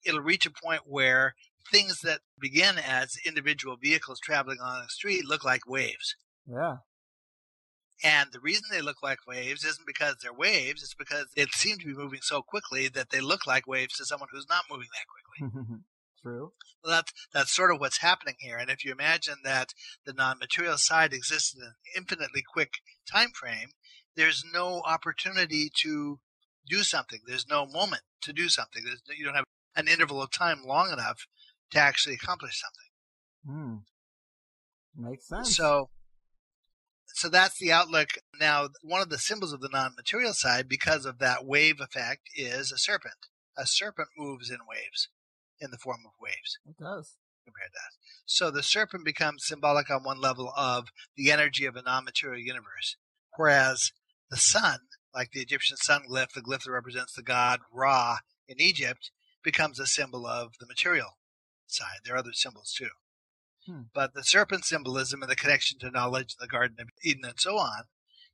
It'll reach a point where things that begin as individual vehicles traveling on a street look like waves. Yeah. And the reason they look like waves isn't because they're waves. It's because it seemed to be moving so quickly that they look like waves to someone who's not moving that quickly. True. Well, that's sort of what's happening here. And if you imagine that the non-material side exists in an infinitely quick time frame, there's no opportunity to do something. There's no moment to do something. You don't have an interval of time long enough to actually accomplish something. Makes sense. So that's the outlook. Now, one of the symbols of the non-material side, because of that wave effect, is a serpent. A serpent moves in waves, in the form of waves. It does. Compared to us. So the serpent becomes symbolic on one level of the energy of a non-material universe, whereas the sun, like the Egyptian sun glyph, the glyph that represents the god Ra in Egypt, becomes a symbol of the material side. There are other symbols too. But the serpent symbolism and the connection to knowledge, the Garden of Eden, and so on,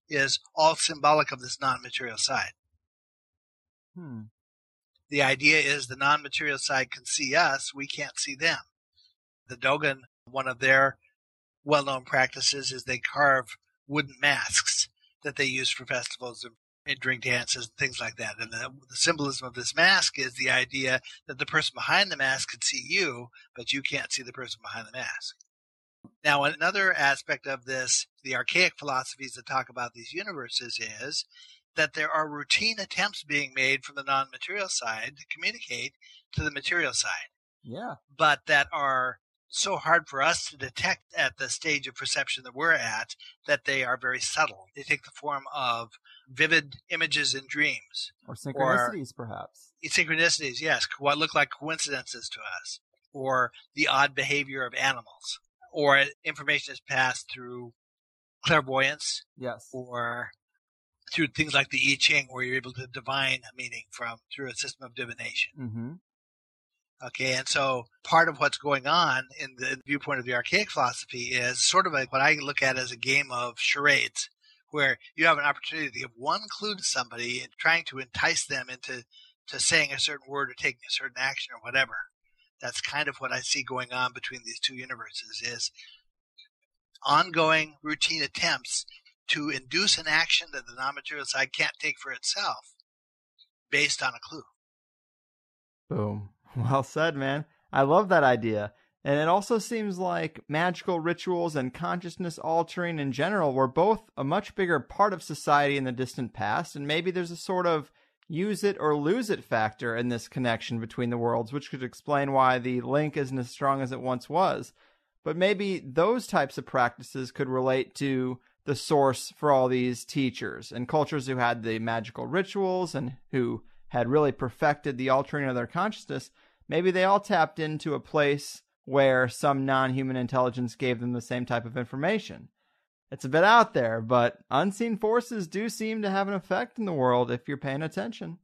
is all symbolic of this non-material side. The idea is the non-material side can see us, we can't see them. The Dogon, one of their well-known practices is they carve wooden masks that they use for festivals and drink dances and things like that. And the symbolism of this mask is the idea that the person behind the mask can see you, but you can't see the person behind the mask. Now, another aspect of this, the archaic philosophies that talk about these universes, is that there are routine attempts being made from the non-material side to communicate to the material side. Yeah. But that are so hard for us to detect at the stage of perception that we're at that they are very subtle. They take the form of vivid images in dreams. Or synchronicities, perhaps. Synchronicities, yes. What look like coincidences to us. Or the odd behavior of animals. Or information is passed through clairvoyance. Yes. Or through things like the I Ching, where you're able to divine a meaning through a system of divination. Okay, and so part of what's going on in the viewpoint of the archaic philosophy is sort of what I look at as a game of charades, where you have an opportunity to give one clue to somebody and trying to entice them into saying a certain word or taking a certain action or whatever. That's kind of what I see going on between these two universes, is ongoing routine attempts to induce an action that the non-material side can't take for itself based on a clue. Boom. Well said, man. I love that idea. And it also seems like magical rituals and consciousness altering in general were both a much bigger part of society in the distant past, and maybe there's a sort of use it or lose it factor in this connection between the worlds, which could explain why the link isn't as strong as it once was. But maybe those types of practices could relate to the source for all these teachers and cultures who had the magical rituals and who had really perfected the altering of their consciousness. Maybe they all tapped into a place where some non-human intelligence gave them the same type of information. It's a bit out there, but unseen forces do seem to have an effect in the world if you're paying attention.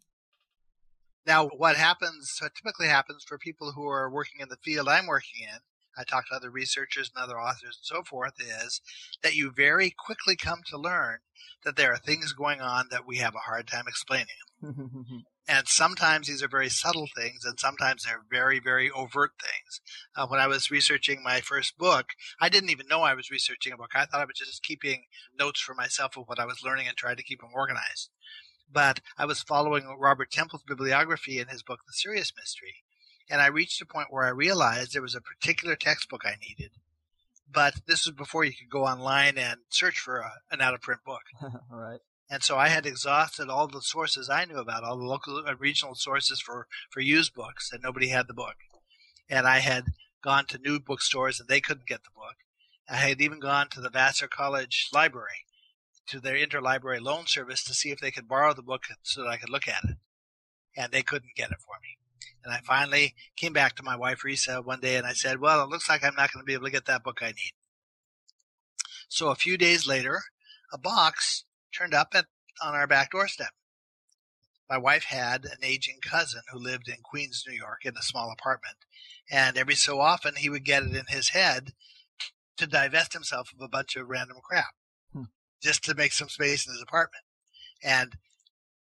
Now, what typically happens for people who are working in the field I'm working in, I talk to other researchers and other authors and so forth, is that you very quickly come to learn that there are things going on that we have a hard time explaining. And sometimes these are very subtle things, and sometimes they're very, very overt things. When I was researching my first book, I didn't even know I was researching a book. I thought I was just keeping notes for myself of what I was learning and tried to keep them organized. But I was following Robert Temple's bibliography in his book, The Serious Mystery, and I reached a point where I realized there was a particular textbook I needed. But this was before you could go online and search for an out-of-print book. All right. And so I had exhausted all the sources I knew about, all the local and regional sources for used books, and nobody had the book. And I had gone to new bookstores, and they couldn't get the book. I had even gone to the Vassar College Library, to their interlibrary loan service, to see if they could borrow the book so that I could look at it. And they couldn't get it for me. And I finally came back to my wife, Risa, one day, and I said, well, it looks like I'm not going to be able to get that book I need. So a few days later, a box turned up on our back doorstep. My wife had an aging cousin who lived in Queens, New York, in a small apartment. And every so often, he would get it in his head to divest himself of a bunch of random crap, just to make some space in his apartment. And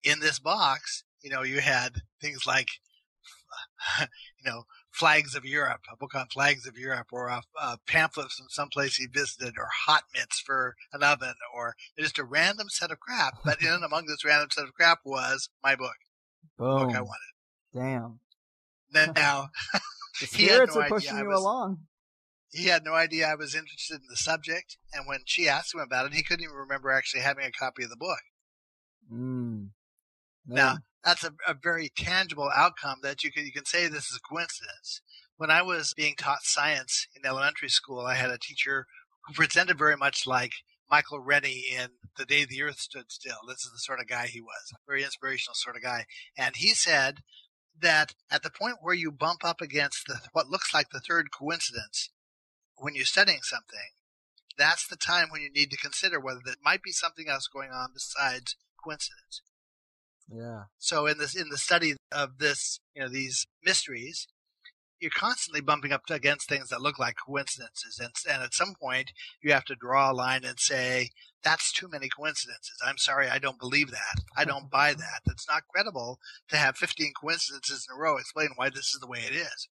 in this box, you had things like, Flags of Europe, a book on flags of Europe, or a pamphlet from someplace he visited, or hot mitts for an oven, or just a random set of crap. But in and among this random set of crap was my book, the book I wanted. Damn. Now, The he had spirits no are idea pushing you along. He had no idea I was interested in the subject, and when she asked him about it, he couldn't even remember actually having a copy of the book. Now, that's a very tangible outcome that you can say this is a coincidence. When I was being taught science in elementary school, I had a teacher who presented very much like Michael Rennie in The Day the Earth Stood Still. This is the sort of guy he was, a very inspirational sort of guy. And he said that at the point where you bump up against what looks like the third coincidence, when you're studying something, that's the time when you need to consider whether there might be something else going on besides coincidence. Yeah. So in the study of this, these mysteries, you're constantly bumping up against things that look like coincidences. And at some point, you have to draw a line and say, that's too many coincidences. I'm sorry, I don't believe that. I don't buy that. It's not credible to have 15 coincidences in a row explain why this is the way it is.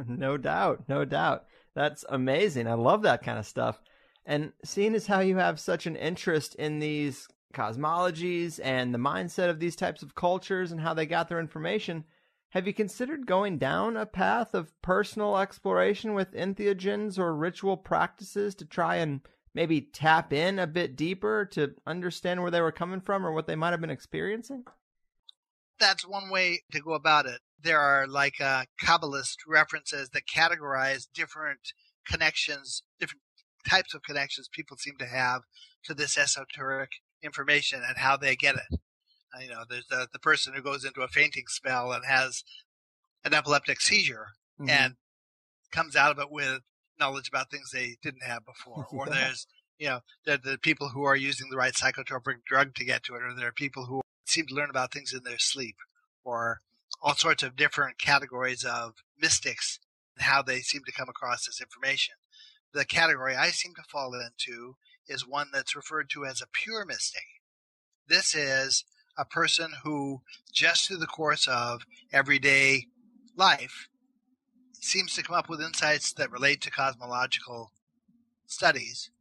No doubt. No doubt. That's amazing. I love that kind of stuff. And seeing as how you have such an interest in these cosmologies and the mindset of these types of cultures and how they got their information, have you considered going down a path of personal exploration with entheogens or ritual practices to try and maybe tap in a bit deeper to understand where they were coming from or what they might have been experiencing? That's one way to go about it. There are like Kabbalist references that categorize different connections, different types of connections people seem to have to this esoteric information and how they get it. There's the person who goes into a fainting spell and has an epileptic seizure and comes out of it with knowledge about things they didn't have before. Or there's, the people who are using the right psychotropic drug to get to it, or there are people who seem to learn about things in their sleep, or all sorts of different categories of mystics and how they seem to come across this information. The category I seem to fall into is one that's referred to as a pure mystic. This is a person who, just through the course of everyday life, seems to come up with insights that relate to cosmological studies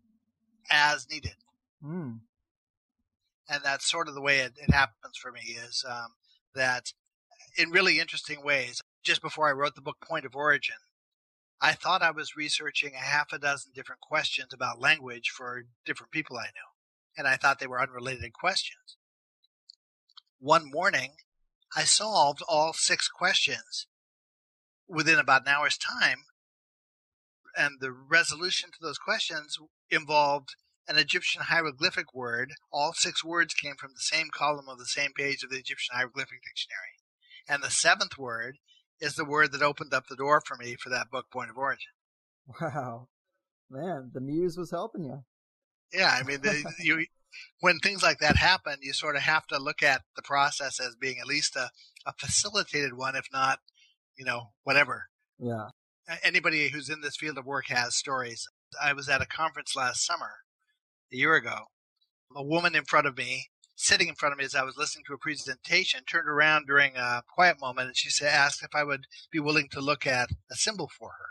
as needed. And that's sort of the way it happens for me, is that in really interesting ways. Just before I wrote the book Point of Origin, I thought I was researching a half a dozen different questions about language for different people I knew, and I thought they were unrelated questions. One morning, I solved all 6 questions within about an hour's time, and the resolution to those questions involved an Egyptian hieroglyphic word. All 6 words came from the same column of the same page of the Egyptian hieroglyphic dictionary. And the 7th word is the word that opened up the door for me for that book, Point of Origin. Wow. Man, the muse was helping you. Yeah, I mean, when things like that happen, you sort of have to look at the process as being at least a facilitated one, if not, whatever. Yeah. Anybody who's in this field of work has stories. I was at a conference last summer, a year ago. A woman sitting in front of me as I was listening to a presentation, turned around during a quiet moment, and she asked if I would be willing to look at a symbol for her.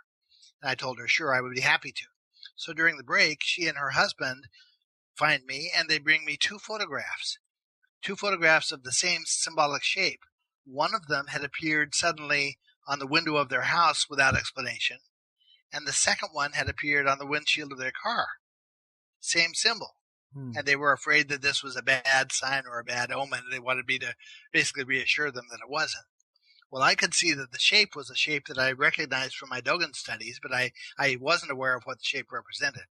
And I told her, sure, I would be happy to. So during the break, she and her husband find me, and they bring me 2 photographs of the same symbolic shape. One of them had appeared suddenly on the window of their house without explanation, and the second one had appeared on the windshield of their car. Same symbol. And they were afraid that this was a bad sign or a bad omen. They wanted me to basically reassure them that it wasn't. Well, I could see that the shape was a shape that I recognized from my Dogon studies, but I wasn't aware of what the shape represented.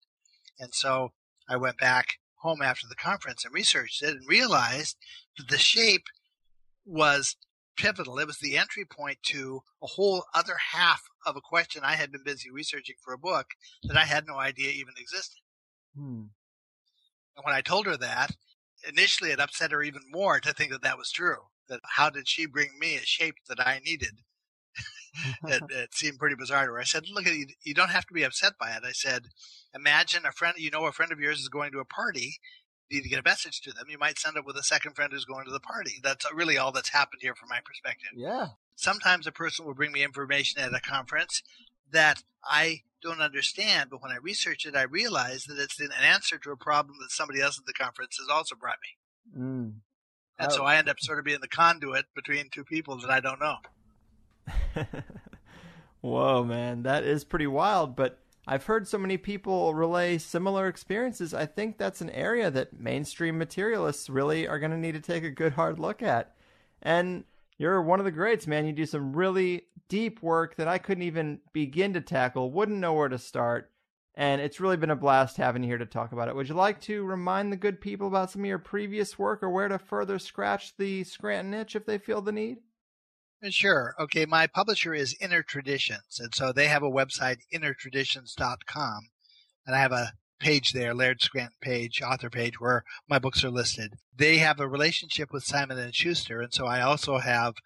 And so I went back home after the conference and researched it and realized that the shape was pivotal. It was the entry point to a whole other half of a question I had been busy researching for a book that I had no idea even existed. And when I told her that, initially it upset her even more to think that was true. That how did she bring me a shape that I needed? It seemed pretty bizarre to her. I said, look, you don't have to be upset by it. I said, imagine a friend of yours is going to a party need to get a message to them, you might send it with a second friend who's going to the party. That's really all that's happened here from my perspective. Yeah. Sometimes a person will bring me information at a conference that I don't understand, but when I research it, I realize that it's an answer to a problem that somebody else at the conference has also brought me. And so I end up sort of being the conduit between two people that I don't know. Whoa, man, that is pretty wild, but I've heard so many people relay similar experiences. I think that's an area that mainstream materialists really are going to need to take a good hard look at. And you're one of the greats, man. You do some really deep work that I couldn't even begin to tackle, wouldn't know where to start. And it's really been a blast having you here to talk about it. Would you like to remind the good people about some of your previous work or where to further scratch the Scranton itch if they feel the need? Sure. Okay, my publisher is Inner Traditions, and so they have a website, innertraditions.com, and I have a page there, Laird Scranton page, author page, where my books are listed. They have a relationship with Simon & Schuster, and so I also have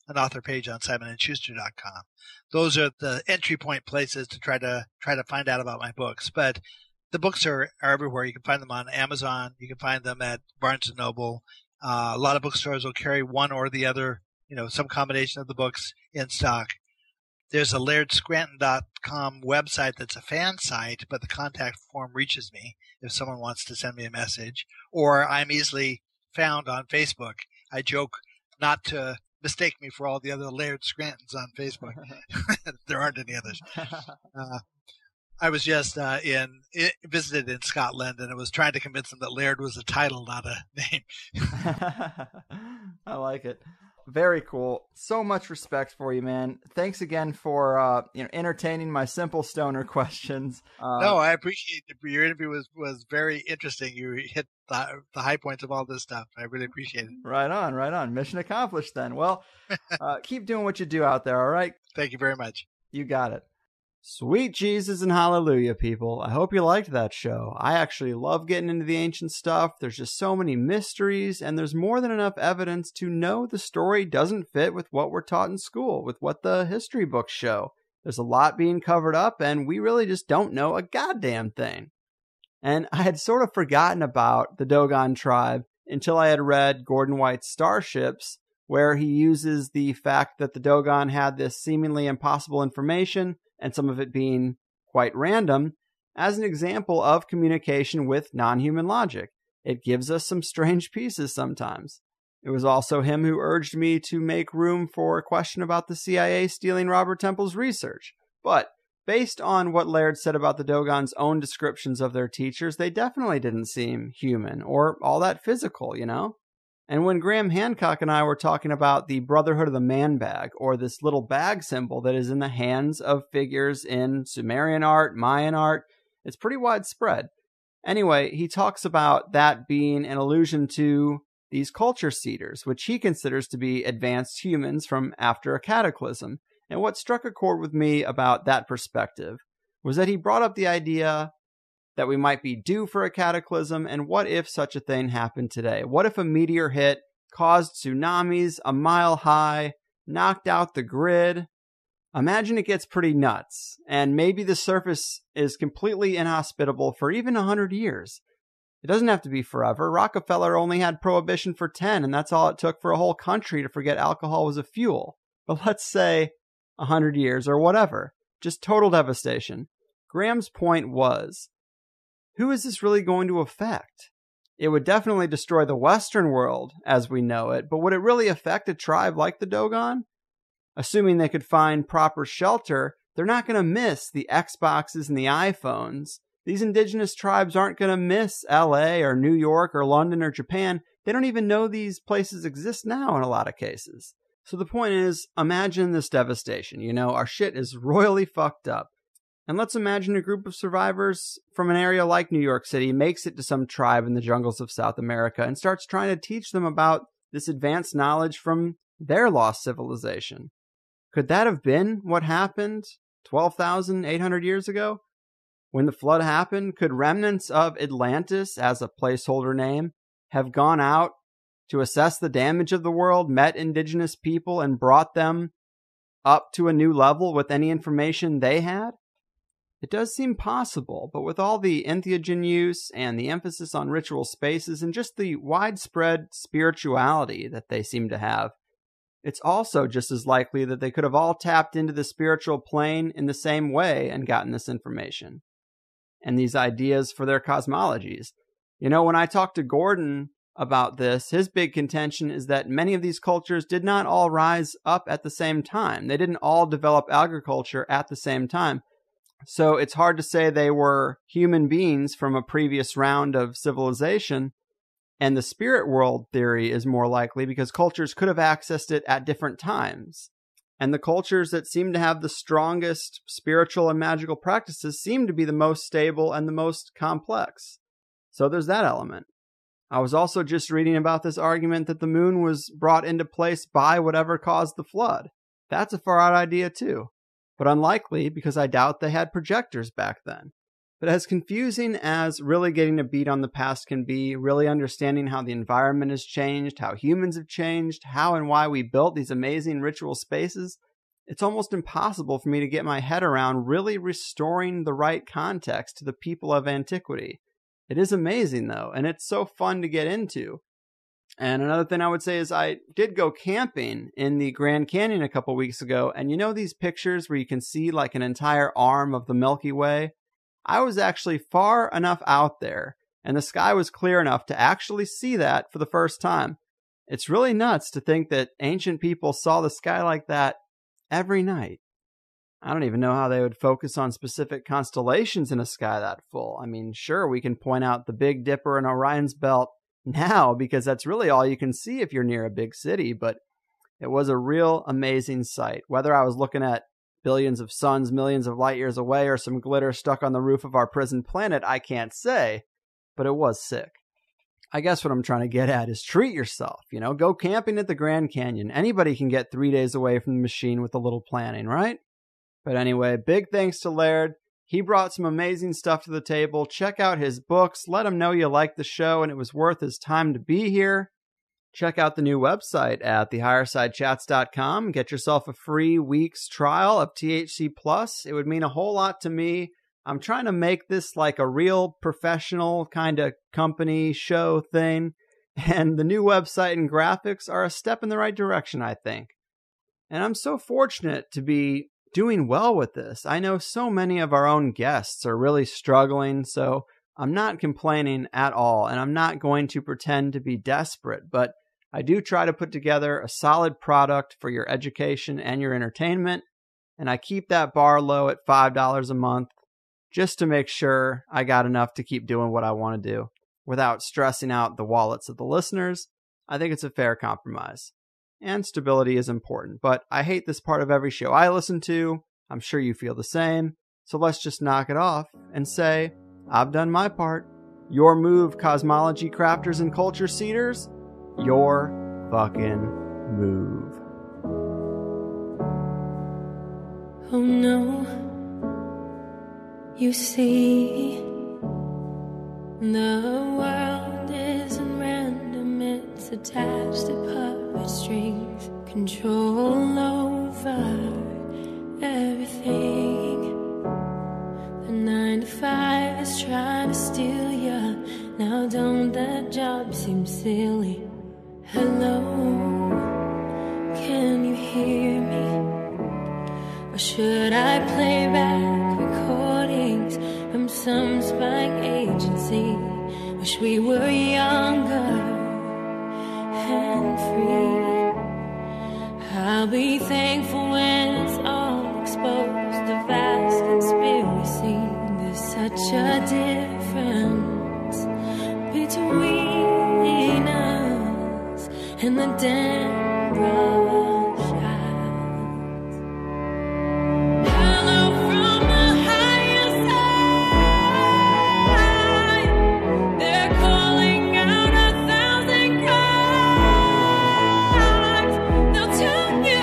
an author page on simonandschuster.com. Those are the entry point places to try to find out about my books. But the books are everywhere. You can find them on Amazon. You can find them at Barnes & Noble. A lot of bookstores will carry one or the other, some combination of the books in stock. There's a LairdScranton.com website that's a fan site, but the contact form reaches me if someone wants to send me a message. Or I'm easily found on Facebook. I joke not to mistake me for all the other Laird Scrantons on Facebook. There aren't any others. I was just visited in Scotland, and I was trying to convince them that Laird was a title, not a name. I like it. Very cool. So much respect for you, man. Thanks again for entertaining my simple stoner questions. No, I appreciate it. Your interview was very interesting. You hit the high points of all this stuff. I really appreciate it. Right on, right on. Mission accomplished then. Well, keep doing what you do out there, all right? Thank you very much. You got it. Sweet Jesus and hallelujah, people. I hope you liked that show. I actually love getting into the ancient stuff. There's just so many mysteries, and there's more than enough evidence to know the story doesn't fit with what we're taught in school, with what the history books show. There's a lot being covered up, and we really just don't know a goddamn thing. And I had sort of forgotten about the Dogon tribe until I had read Gordon White's Starships, where he uses the fact that the Dogon had this seemingly impossible information, and some of it being quite random, as an example of communication with non-human logic. It gives us some strange pieces sometimes. It was also him who urged me to make room for a question about the CIA stealing Robert Temple's research. But based on what Laird said about the Dogon's own descriptions of their teachers, they definitely didn't seem human or all that physical, And when Graham Hancock and I were talking about the Brotherhood of the Man Bag, or this little bag symbol that is in the hands of figures in Sumerian art, Mayan art, it's pretty widespread. Anyway, he talks about that being an allusion to these culture seeders, which he considers to be advanced humans from after a cataclysm. And what struck a chord with me about that perspective was that he brought up the idea that we might be due for a cataclysm, and what if such a thing happened today? What if a meteor hit, caused tsunamis a mile high, knocked out the grid? Imagine it gets pretty nuts, and maybe the surface is completely inhospitable for even 100 years. It doesn't have to be forever. Rockefeller only had prohibition for 10, and that's all it took for a whole country to forget alcohol was a fuel. But let's say 100 years or whatever. Just total devastation. Graham's point was, who is this really going to affect? It would definitely destroy the Western world as we know it, but would it really affect a tribe like the Dogon? Assuming they could find proper shelter, they're not going to miss the Xboxes and the iPhones. These indigenous tribes aren't going to miss LA or New York or London or Japan. They don't even know these places exist now in a lot of cases. So the point is, imagine this devastation. Our shit is royally fucked up. And let's imagine a group of survivors from an area like New York City makes it to some tribe in the jungles of South America and starts trying to teach them about this advanced knowledge from their lost civilization. Could that have been what happened 12,800 years ago? When the flood happened, could remnants of Atlantis, as a placeholder name, have gone out to assess the damage of the world, met indigenous people, and brought them up to a new level with any information they had? It does seem possible, but with all the entheogen use and the emphasis on ritual spaces and just the widespread spirituality that they seem to have, it's also just as likely that they could have all tapped into the spiritual plane in the same way and gotten this information and these ideas for their cosmologies. You know, when I talked to Gordon about this, his big contention is that many of these cultures did not all rise up at the same time. They didn't all develop agriculture at the same time. So it's hard to say they were human beings from a previous round of civilization. And the spirit world theory is more likely because cultures could have accessed it at different times. And the cultures that seem to have the strongest spiritual and magical practices seem to be the most stable and the most complex. So there's that element. I was also just reading about this argument that the moon was brought into place by whatever caused the flood. That's a far out idea too, but unlikely because I doubt they had projectors back then. But as confusing as really getting a beat on the past can be, really understanding how the environment has changed, how humans have changed, how and why we built these amazing ritual spaces, it's almost impossible for me to get my head around really restoring the right context to the people of antiquity. It is amazing though, and it's so fun to get into. And another thing I would say is I did go camping in the Grand Canyon a couple weeks ago, and you know these pictures where you can see like an entire arm of the Milky Way? I was actually far enough out there, and the sky was clear enough to actually see that for the first time. It's really nuts to think that ancient people saw the sky like that every night. I don't even know how they would focus on specific constellations in a sky that full. I mean, sure, we can point out the Big Dipper and Orion's Belt now because that's really all you can see if you're near a big city, but it was a real amazing sight. Whether I was looking at billions of suns millions of light years away or some glitter stuck on the roof of our prison planet, I can't say, but it was sick. I guess what I'm trying to get at is treat yourself, go camping at the Grand Canyon. Anybody can get 3 days away from the machine with a little planning, right? But anyway, big thanks to Laird. He brought some amazing stuff to the table. Check out his books. Let him know you liked the show and it was worth his time to be here. Check out the new website at HighersideChats.com. Get yourself a free week's trial of THC+. It would mean a whole lot to me. I'm trying to make this like a real professional kind of company show thing. And the new website and graphics are a step in the right direction, I think. And I'm so fortunate to be doing well with this. I know so many of our own guests are really struggling, so I'm not complaining at all. And I'm not going to pretend to be desperate, but I do try to put together a solid product for your education and your entertainment, and I keep that bar low at $5 a month just to make sure I got enough to keep doing what I want to do without stressing out the wallets of the listeners. I think it's a fair compromise. And stability is important, but I hate this part of every show I listen to. I'm sure you feel the same, so let's just knock it off and say, I've done my part. Your move, cosmology crafters and culture seeders. Your fucking move. Oh no, you see, the world isn't random, it's attached to puppet strings, control over everything. The 9 to 5 is trying to steal you. Now don't that job seem silly? Hello, can you hear me? Or should I play back recordings from some spying agency? Wish we were younger and free. I'll be thankful when it's all exposed, a vast conspiracy. There's such a difference between us and the damn brush eyes. Hello from the higher side. They're calling out 1,000 crimes. They'll tell you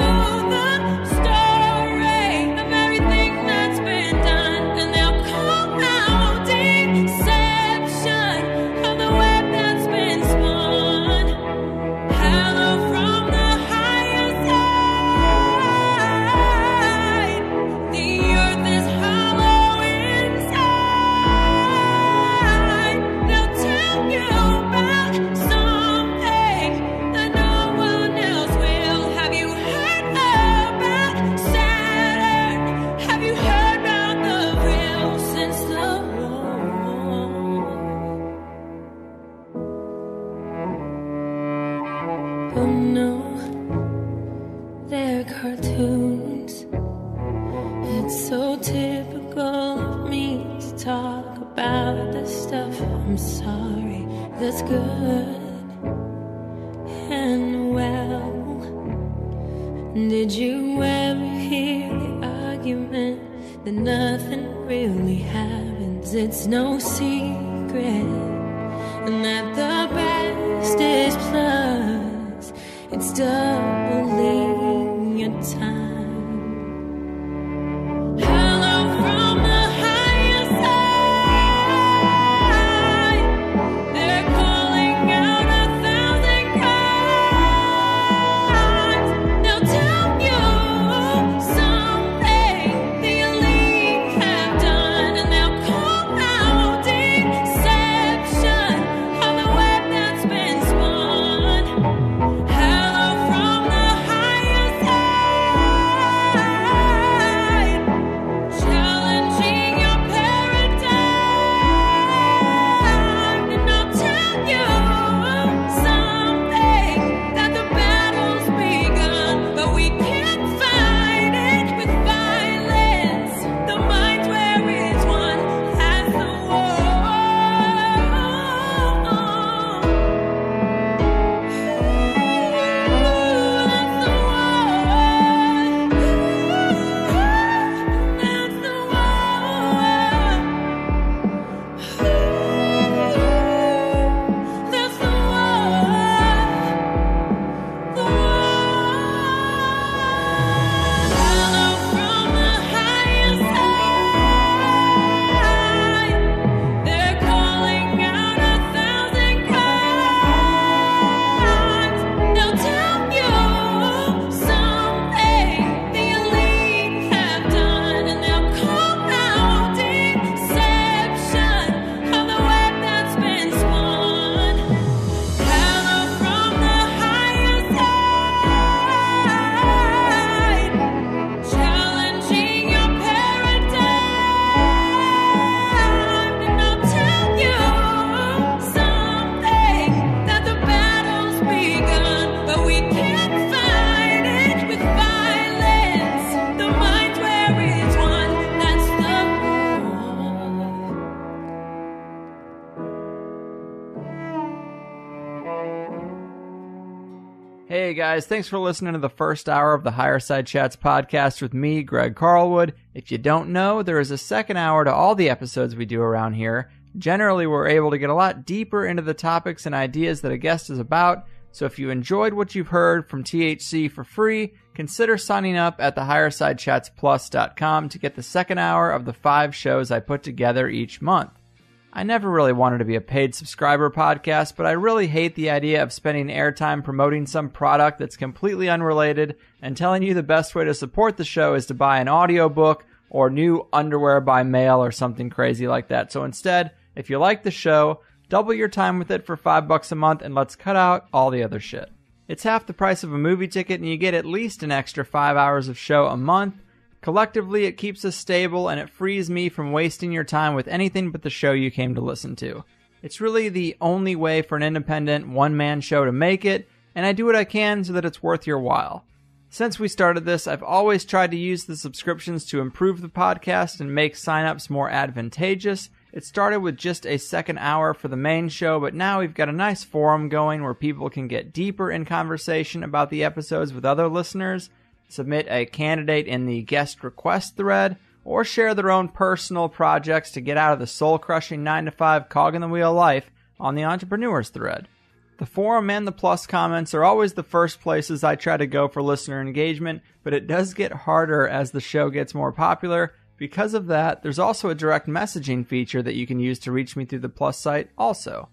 the story of everything that's been done, and they'll call out deception of the web that's been spun. Hello from the higher side. they're cartoons. It's so typical of me to talk about this stuff. I'm sorry, that's good and well. Did you ever hear the argument that nothing really happens? It's no secret, and that the best is plus. It's doubling your time. Hey guys, thanks for listening to the first hour of the Higherside Chats podcast with me, Greg Carlwood. If you don't know, there is a second hour to all the episodes we do around here. Generally, we're able to get a lot deeper into the topics and ideas that a guest is about, so if you enjoyed what you've heard from THC for free, consider signing up at the HighersideChatsPlus.com to get the second hour of the 5 shows I put together each month. I never really wanted to be a paid subscriber podcast, but I really hate the idea of spending airtime promoting some product that's completely unrelated and telling you the best way to support the show is to buy an audiobook or new underwear by mail or something crazy like that. So instead, if you like the show, double your time with it for $5 a month and let's cut out all the other shit. It's half the price of a movie ticket and you get at least an extra 5 hours of show a month. Collectively, it keeps us stable and it frees me from wasting your time with anything but the show you came to listen to. It's really the only way for an independent one-man show to make it, and I do what I can so that it's worth your while. Since we started this, I've always tried to use the subscriptions to improve the podcast and make signups more advantageous. It started with just a second hour for the main show, but now we've got a nice forum going where people can get deeper in conversation about the episodes with other listeners, submit a candidate in the guest request thread, or share their own personal projects to get out of the soul-crushing 9-to-5 cog-in-the-wheel life on the entrepreneurs thread. The forum and the plus comments are always the first places I try to go for listener engagement, but it does get harder as the show gets more popular. Because of that, there's also a direct messaging feature that you can use to reach me through the plus site also.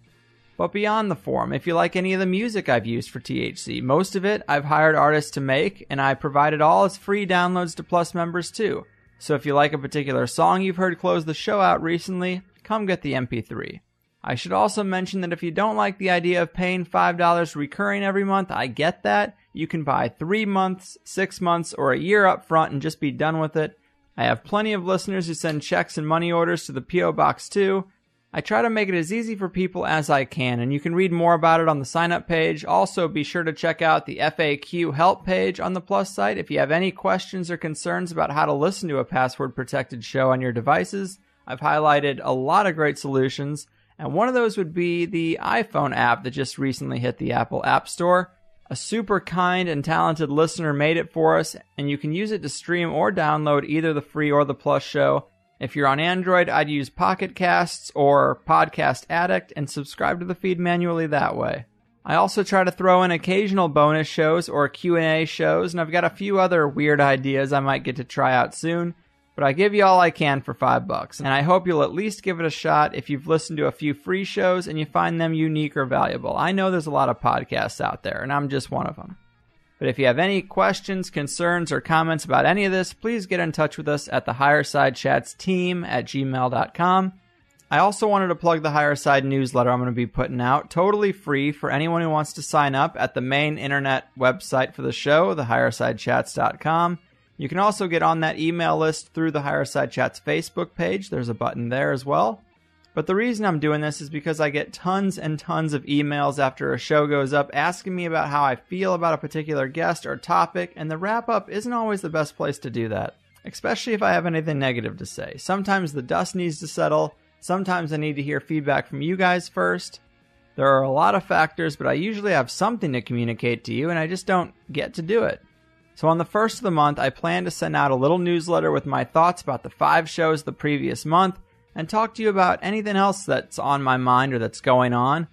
But beyond the forum, if you like any of the music I've used for THC, most of it I've hired artists to make, and I provide it all as free downloads to Plus members too. So if you like a particular song you've heard close the show out recently, come get the MP3. I should also mention that if you don't like the idea of paying $5 recurring every month, I get that. You can buy 3 months, 6 months, or a year up front and just be done with it. I have plenty of listeners who send checks and money orders to the P.O. Box too. I try to make it as easy for people as I can, and you can read more about it on the sign-up page. Also, be sure to check out the FAQ help page on the Plus site if you have any questions or concerns about how to listen to a password-protected show on your devices. I've highlighted a lot of great solutions, and one of those would be the iPhone app that just recently hit the Apple App Store. A super kind and talented listener made it for us, and you can use it to stream or download either the free or the Plus show. If you're on Android, I'd use Pocket Casts or Podcast Addict and subscribe to the feed manually that way. I also try to throw in occasional bonus shows or Q&A shows, and I've got a few other weird ideas I might get to try out soon, but I give you all I can for $5, and I hope you'll at least give it a shot if you've listened to a few free shows and you find them unique or valuable. I know there's a lot of podcasts out there, and I'm just one of them. But if you have any questions, concerns, or comments about any of this, please get in touch with us at the HighersideChats team at gmail.com. I also wanted to plug the Higherside newsletter I'm going to be putting out, totally free for anyone who wants to sign up at the main internet website for the show, the HighersideChats.com. You can also get on that email list through the Higherside Chats Facebook page. There's a button there as well. But the reason I'm doing this is because I get tons and tons of emails after a show goes up asking me about how I feel about a particular guest or topic, and the wrap-up isn't always the best place to do that, especially if I have anything negative to say. Sometimes the dust needs to settle. Sometimes I need to hear feedback from you guys first. There are a lot of factors, but I usually have something to communicate to you, and I just don't get to do it. So on the first of the month, I plan to send out a little newsletter with my thoughts about the 5 shows the previous month, and talk to you about anything else that's on my mind or that's going on.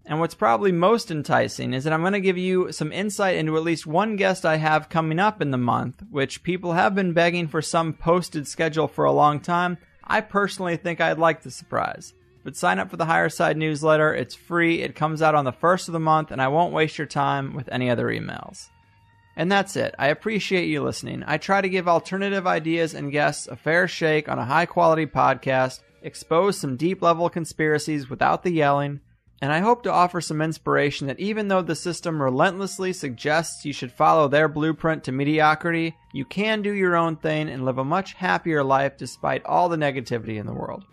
And what's probably most enticing is that I'm going to give you some insight into at least one guest I have coming up in the month, which people have been begging for some posted schedule for a long time. I personally think I'd like the surprise. But sign up for the Higherside newsletter. It's free. It comes out on the first of the month, and I won't waste your time with any other emails. And that's it. I appreciate you listening. I try to give alternative ideas and guests a fair shake on a high-quality podcast, expose some deep-level conspiracies without the yelling, and I hope to offer some inspiration that even though the system relentlessly suggests you should follow their blueprint to mediocrity, you can do your own thing and live a much happier life despite all the negativity in the world.